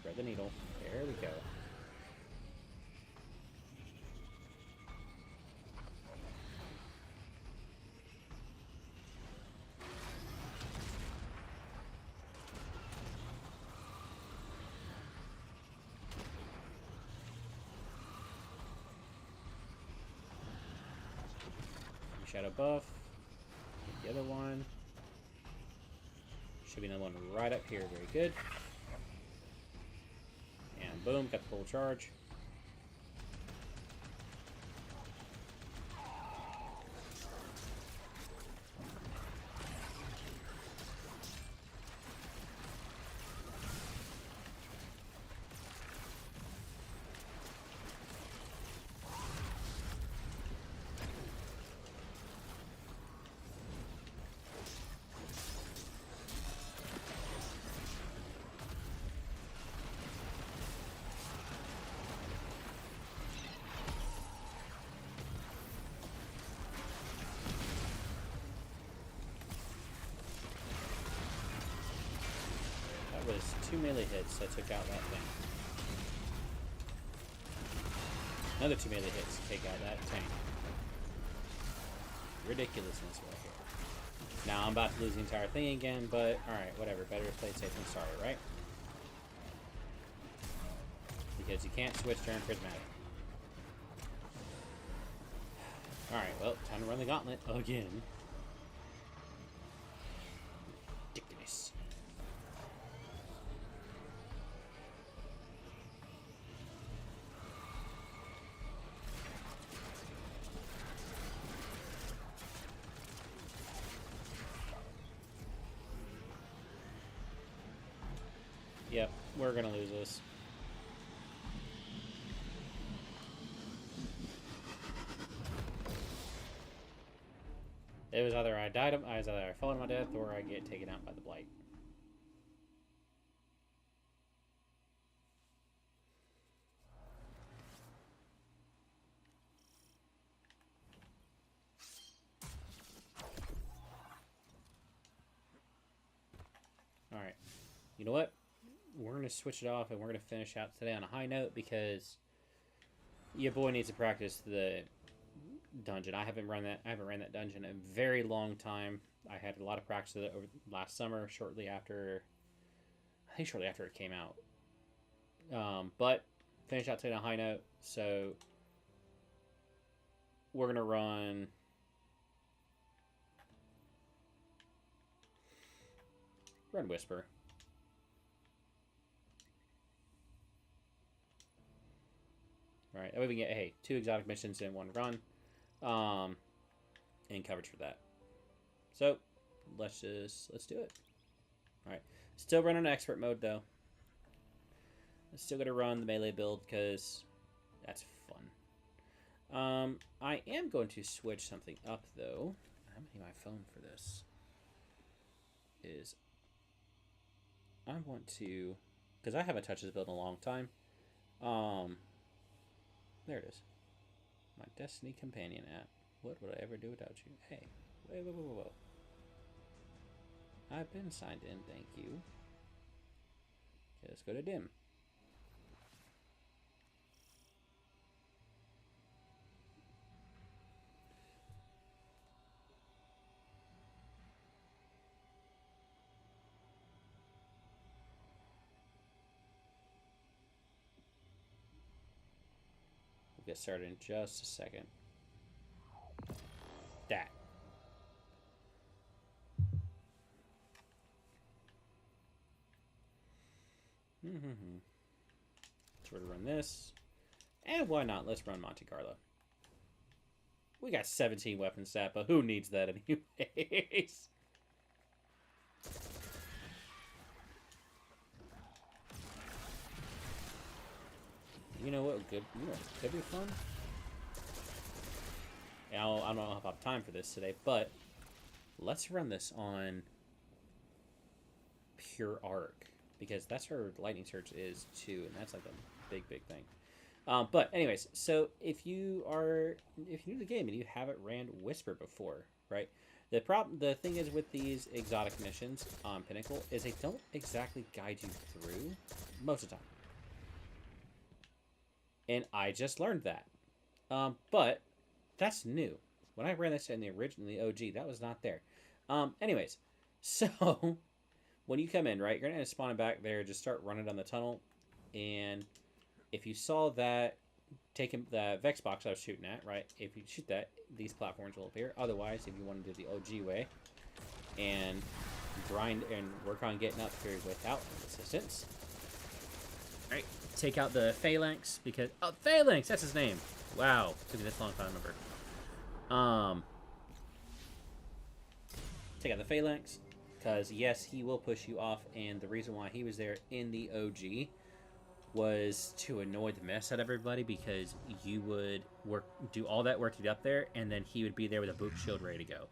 Thread the needle. There we go. Shadow buff. The other one. Should be another one right up here. Very good. And boom, got the full charge. Was 2 melee hits that took out that thing. Another 2 melee hits to take out that tank. Ridiculousness right here. Now I'm about to lose the entire thing again, but alright, whatever. Better play safe than sorry, right? Because you can't switch during Prismatic. Alright, well, time to run the gauntlet again. Ridiculous. Yep, we're gonna lose this. It was either I fall to my death, or I get taken out by the blight. All right, you know what? We're going to switch it off and we're going to finish out today on a high note because your boy needs to practice the dungeon. I haven't ran that dungeon in a very long time. I had a lot of practice with it over last summer, shortly after it came out. But finish out today on a high note. So we're going to run Whisper. Alright, that way we can get, hey, 2 exotic missions in 1 run. And coverage for that. So, let's do it. Alright. Still running expert mode, though. Still gonna run the melee build, because that's fun. I am going to switch something up, though. I'm gonna need my phone for this. I want to, because I haven't touched this build in a long time. There it is. My Destiny Companion app. What would I ever do without you? Hey, whoa. I've been signed in, thank you. Okay, let's go to dim. Get started in just a second. That. So we're gonna run this. And why not? Let's run Monte Carlo. We got 17 weapon stat, but who needs that anyways? You know what could be fun? I don't know if I have time for this today, but let's run this on Pure Arc, because that's where Lightning Surge is too, and that's like a big thing. But anyways, so if you're new to the game and you haven't ran Whisper before, right? The thing is with these exotic missions on Pinnacle is they don't exactly guide you through most of the time. And I just learned that. But that's new. When I ran this in the OG, that was not there. Anyways, so when you come in, right, you're gonna spawn back there. Just start running down the tunnel, and if you saw that, taking the Vex box I was shooting at, right? If you shoot that, these platforms will appear. Otherwise, if you want to do the OG way and grind and work on getting up here without assistance, right? Take out the Phalanx because Phalanx, that's his name. Wow, took me this long time to remember. Take out the Phalanx because yes, he will push you off, and the reason why he was there in the OG was to annoy the mess out of everybody because you would do all that work to get up there, and then he would be there with a boot shield ready to go.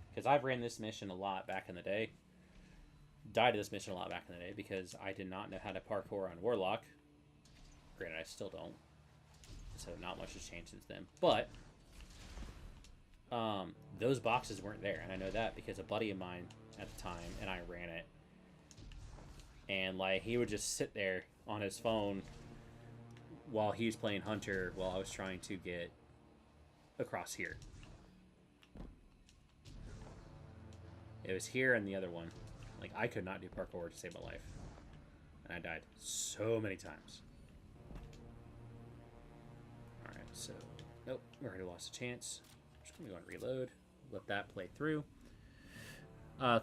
Because I've ran this mission a lot back in the day. Died of this mission a lot back in the day because I did not know how to parkour on Warlock. Granted, I still don't. So not much has changed since then. But those boxes weren't there, and I know that because a buddy of mine at the time and I ran it. And like he would just sit there on his phone while he was playing Hunter while I was trying to get across here. It was here and the other one. Like I could not do parkour to save my life. And I died so many times. Alright, so nope, we already lost a chance. I'm just gonna go and reload. Let that play through.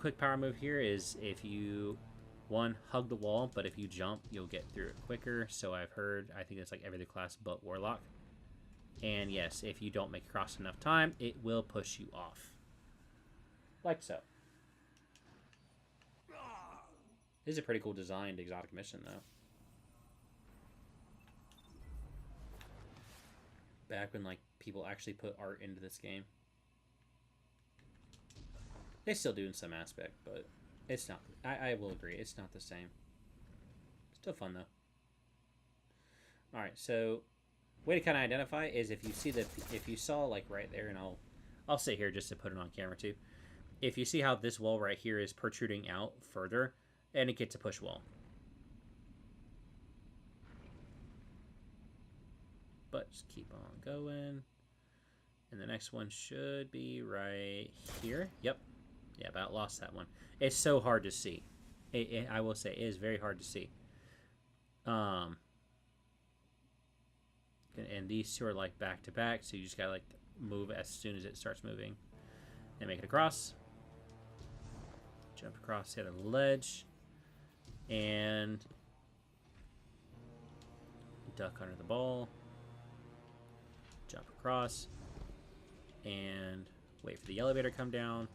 Quick power move here is if you hug the wall, but if you jump, you'll get through it quicker. So I've heard, I think it's like every other class but Warlock. And yes, if you don't make it across enough time, it will push you off. Like so. This is a pretty cool designed exotic mission, though. Back when, like, people actually put art into this game. They still do in some aspect, but it's not. I will agree, it's not the same. Still fun though. All right, so way to kind of identify is if you saw like right there, and I'll sit here just to put it on camera too. If you see how this wall right here is protruding out further, and it gets a push wall. But just keep on going, and the next one should be right here. Yep. Yeah, about lost that one. It's so hard to see. I will say, it is very hard to see. And these two are like back to back, so you just gotta like move as soon as it starts moving. And make it across. Jump across the other ledge. And duck under the ball. Jump across. And wait for the elevator to come down.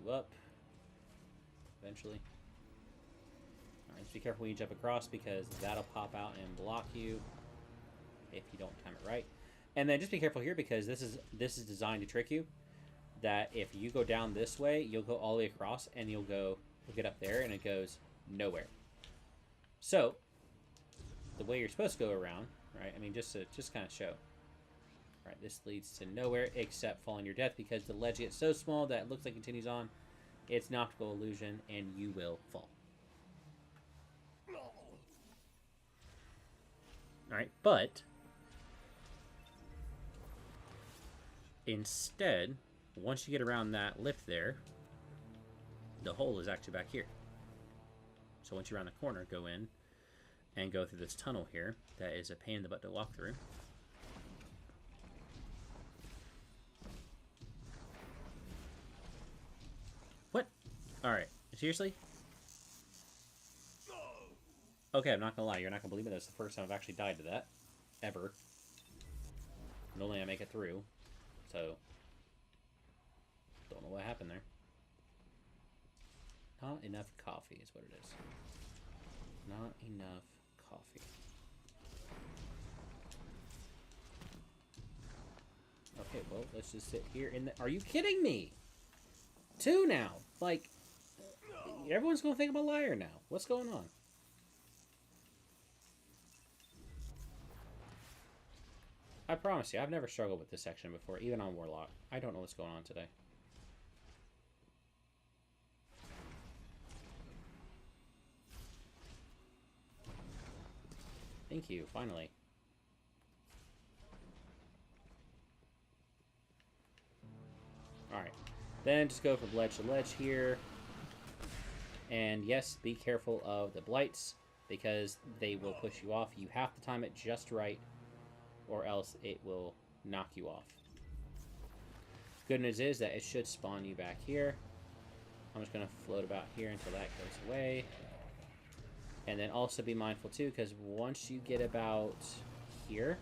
You up eventually. Alright, just be careful when you jump across because that'll pop out and block you if you don't time it right. And then just be careful here because this is designed to trick you. That if you go down this way, you'll go all the way across and you'll get up there and it goes nowhere. So the way you're supposed to go around, right? I mean, just kind of show. Right, this leads to nowhere except falling your death because the ledge gets so small that it looks like it continues on. It's an optical illusion and you will fall. Alright, but instead, once you get around that lip there, the hole is actually back here. So once you're around the corner, go in and go through this tunnel here. That is a pain in the butt to walk through. Alright, seriously? Okay, I'm not gonna lie, you're not gonna believe me, that's the first time I've actually died to that. Ever. Normally I make it through. So, don't know what happened there. Not enough coffee is what it is. Not enough coffee. Okay, well, let's just sit here in the... Are you kidding me? 2 now! Like... Everyone's gonna think I'm a liar now. What's going on? I promise you, I've never struggled with this section before, even on Warlock. I don't know what's going on today. Thank you, finally. Alright. Then just go from ledge to ledge here. And yes, be careful of the blights, because they will push you off. You have to time it just right, or else it will knock you off. Good news is that it should spawn you back here. I'm just going to float about here until that goes away. And then also be mindful too, because once you get about here,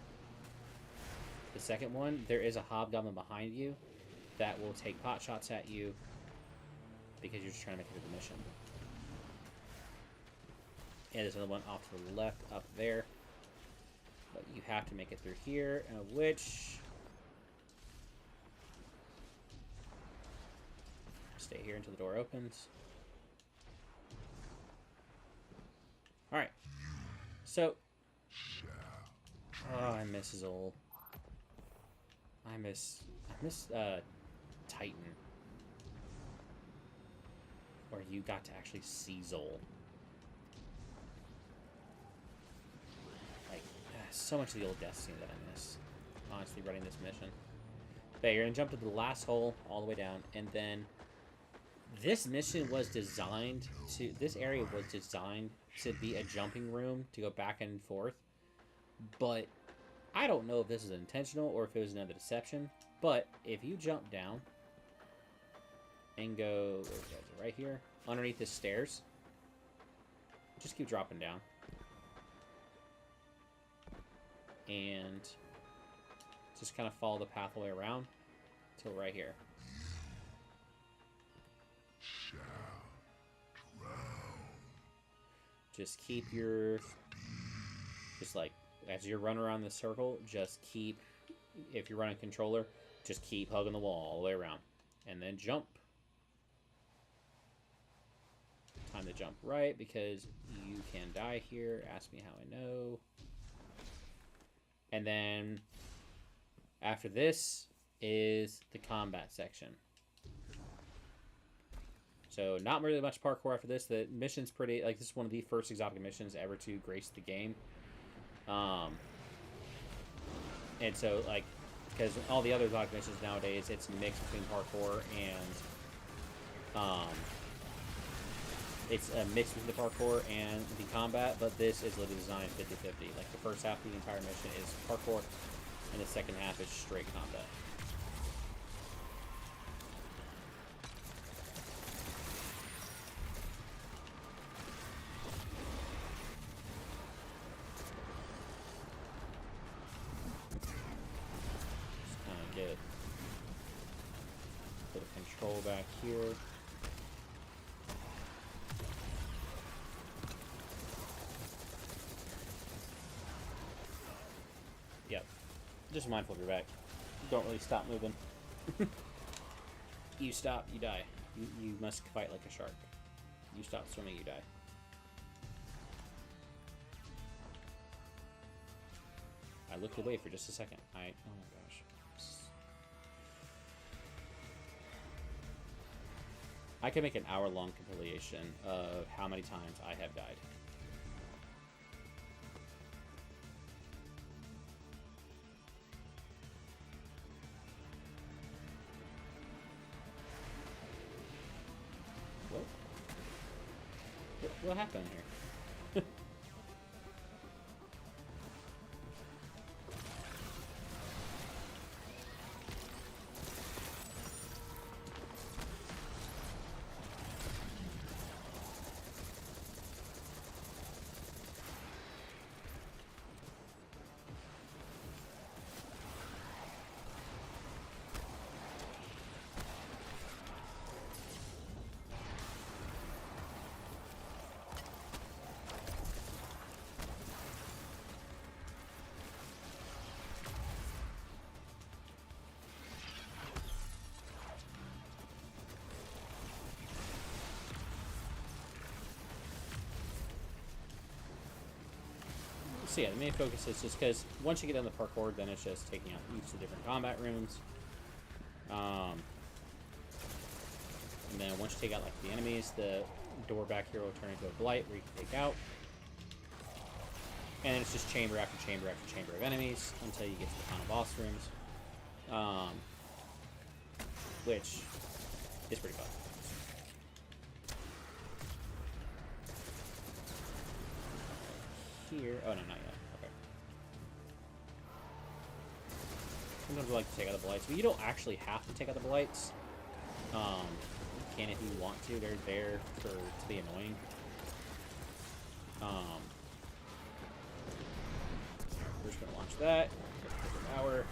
the second one, there is a hobgoblin behind you that will take pot shots at you because you're just trying to make it through the mission. And there's another one off to the left up there. But you have to make it through here, which... Stay here until the door opens. Alright. So... Oh, I miss Zol. I miss Titan. Where you got to actually see Zol. Like, so much of the old Destiny that I miss. Honestly, running this mission. But you're gonna jump to the last hole all the way down, and then this mission was designed to... This area was designed to be a jumping room to go back and forth. But I don't know if this is intentional or if it was another deception. But if you jump down and go right here underneath the stairs, just keep dropping down. And just kind of follow the pathway around till right here. Just keep your... Just like, as you run around the circle, just keep... If you're running controller, just keep hugging the wall all the way around. And then jump. Time to jump right, because you can die here. Ask me how I know. And then after this is the combat section. So not really much parkour after this. The mission's pretty, like, this is one of the first exotic missions ever to grace the game. And so, like, because all the other exotic missions nowadays, it's mixed between parkour and, it's a mix between the parkour and the combat, but this is literally designed 50-50. Like, the first half of the entire mission is parkour, and the second half is straight combat. Just kind of get a bit of control back here. Just mindful of your back. Don't really stop moving. You stop, you die. You must fight like a shark. You stop swimming, you die. I looked away for just a second. Oh my gosh. I can make an hour-long compilation of how many times I have died. What happened here? So yeah, the main focus is just because once you get on the parkour, then it's just taking out each of the different combat rooms. And then once you take out like the enemies, the door back here will turn into a blight where you can take out. And then it's just chamber after chamber after chamber of enemies until you get to the final boss rooms. Which is pretty fun. Here, oh no, not yet. Okay. Sometimes I like to take out the blights, but you don't actually have to take out the blights. You can if you want to. They're there to be annoying. We're just gonna launch that. Power.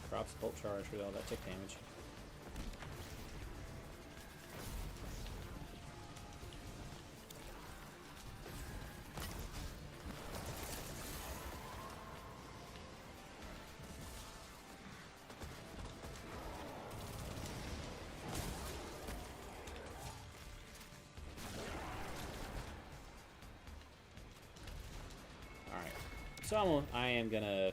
Drops bolt charge with all that tick damage. Alright. So I am gonna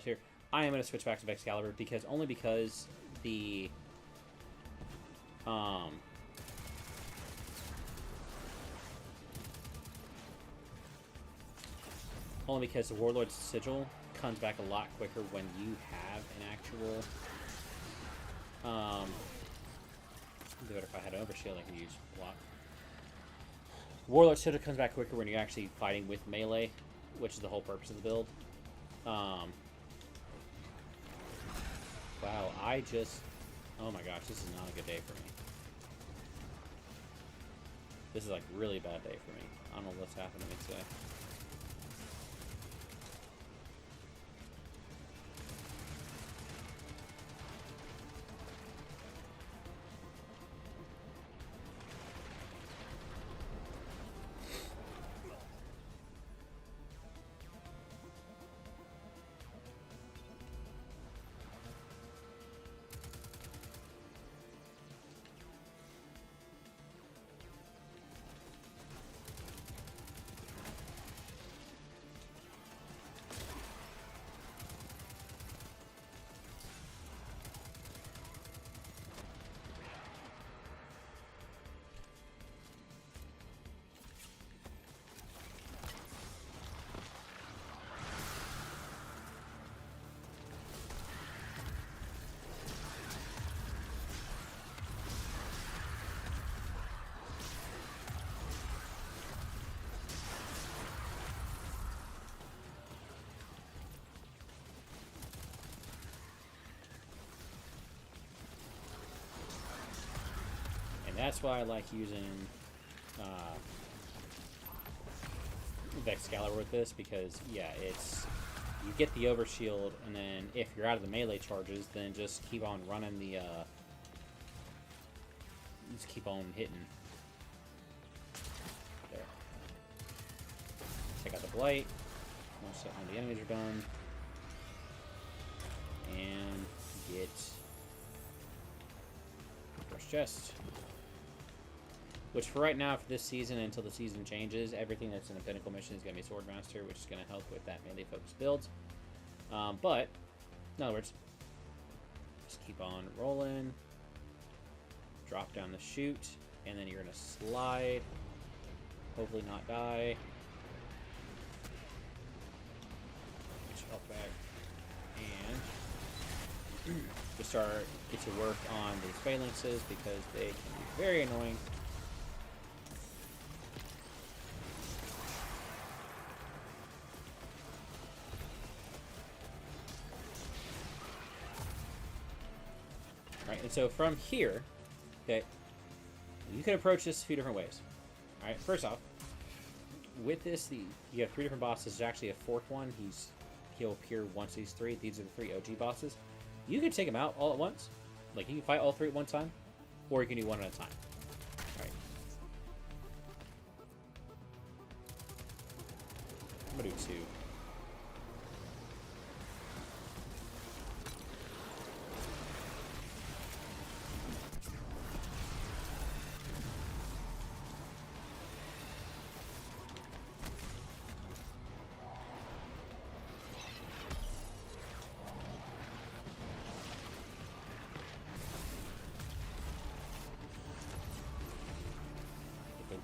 here. I am going to switch back to Excalibur because the only because the Warlord's sigil comes back a lot quicker when you have an actual do it if I had an overshield I could use block. Warlord's sigil comes back quicker when you're actually fighting with melee, which is the whole purpose of the build. Wow, oh my gosh, this is not a good day for me. This is like really bad day for me. I don't know what's happened to me today. That's why I like using Excalibur with this, because yeah, it's you get the overshield, and then if you're out of the melee charges, then just keep on running the just keep on hitting. There. Take out the blight once all the enemies are done, and get first chest. Which for right now, for this season, until the season changes, everything that's in the Pinnacle mission is going to be Swordmaster, which is going to help with that melee-focused build. But, in other words, just keep on rolling, drop down the chute, and then you're going to slide, hopefully not die. Get your health back, and just get to work on these phalanxes, because they can be very annoying. And so from here, okay, you can approach this a few different ways. Alright, first off, with this, you have 3 different bosses. There's actually a 4th one. He'll appear once these 3. These are the 3 OG bosses. You can take them out all at once. Like, you can fight all 3 at one time, or you can do one at a time. Alright. I'm gonna do 2.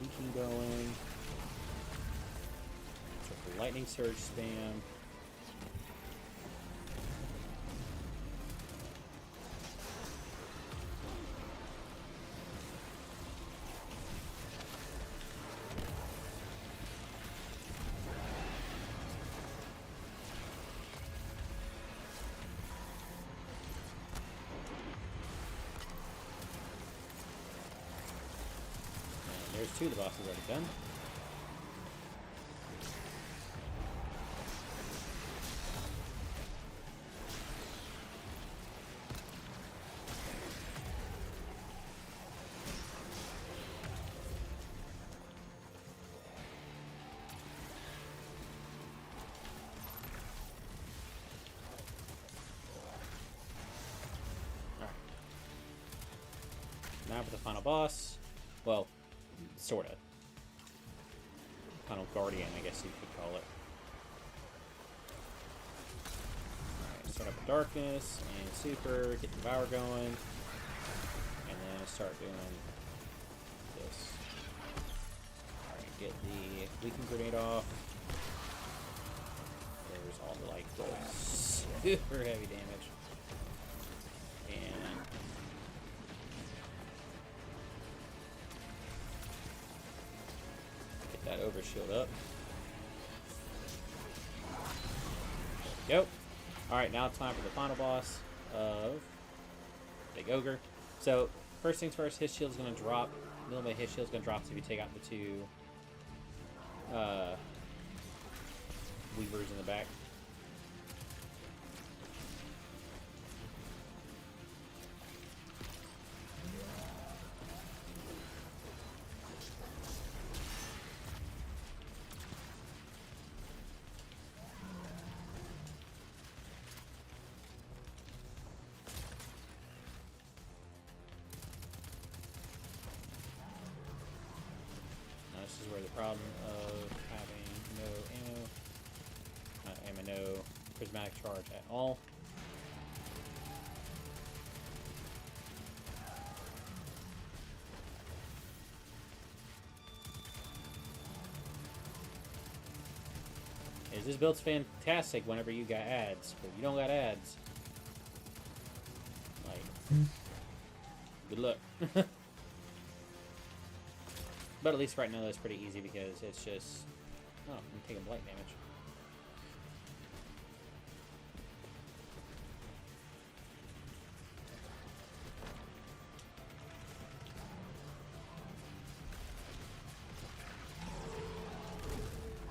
Leaking going. Triple lightning surge spam. There's 2 of the bosses already done. Alright. Now for the final boss. Well, sorta. Final guardian, I guess you could call it. Alright, start up with darkness and super, get Devour going, and then start doing this. Alright, get the leaking grenade off. There's all the like super heavy damage. And that overshield up. There we go. Alright, now it's time for the final boss of Big Ogre. So, first things first, his shield's going to drop. A little bit of his shield's going to drop so if you take out the 2 weavers in the back. This is where the problem of having no ammo, no prismatic charge at all. This build's fantastic whenever you got ads, but you don't got ads. Like, good luck. But at least right now that's pretty easy because it's just... Oh, I'm taking blight damage.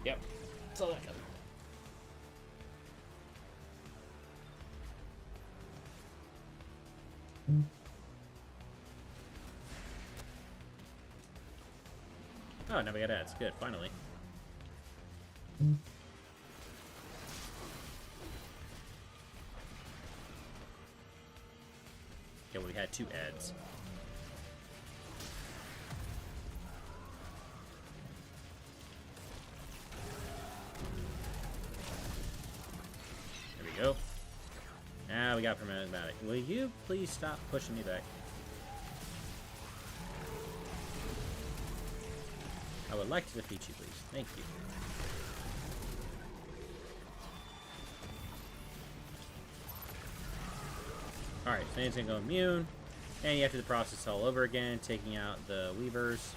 Yep. Saw that coming. Oh, now we got ads. Good, finally. Yeah, well, we had 2 ads. There we go. Now we got Prismatic. Will you please stop pushing me back? I would like to defeat you, please. Thank you. Alright, so he's gonna go immune. And you have to do the process all over again, taking out the weavers.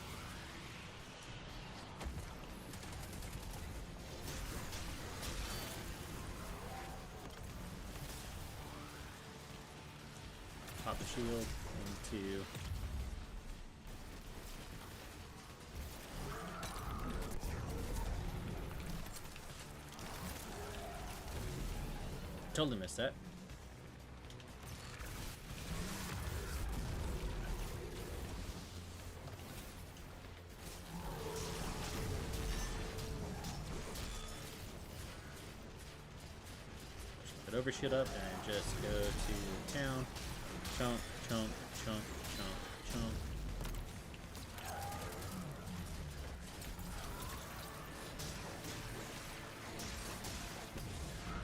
Pop the shield into... Totally missed that. Put overshield up and just go to town. Chunk, chunk, chunk, chunk, chunk.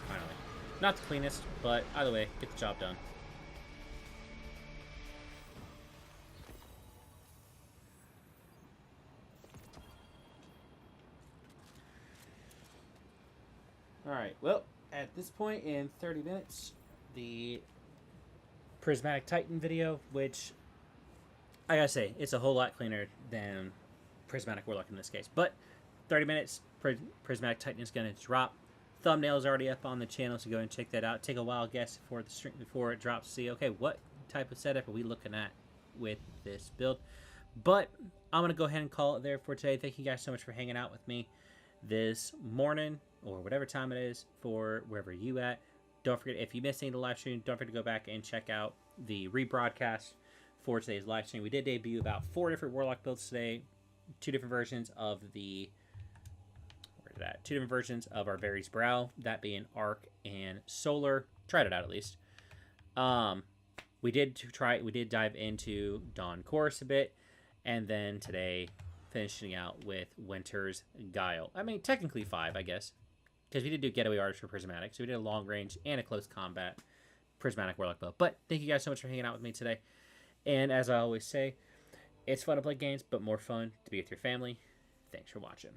Finally. Not the cleanest, but either way, get the job done. Alright, well, at this point in 30 minutes, the Prismatic Titan video, which, I gotta say, it's a whole lot cleaner than Prismatic Warlock in this case. But 30 minutes, Prismatic Titan is going to drop. Thumbnail's already up on the channel, so go and check that out. Take a wild guess before the stream, before it drops to see, okay, what type of setup are we looking at with this build. But I'm going to go ahead and call it there for today. Thank you guys so much for hanging out with me this morning, or whatever time it is for wherever you at. Don't forget, if you missed any of the live stream, don't forget to go back and check out the rebroadcast for today's live stream. We did debut about 4 different Warlock builds today, 2 different versions of the two different versions of our Varys Brow, that being Arc and Solar. Tried it out at least. We did dive into Dawn Chorus a bit, and then today finishing out with Winter's Guile. I mean, technically 5, I guess, because we did do Getaway Artist for Prismatic, so we did a long range and a close combat Prismatic Warlock build. But thank you guys so much for hanging out with me today. And as I always say, it's fun to play games, but more fun to be with your family. Thanks for watching.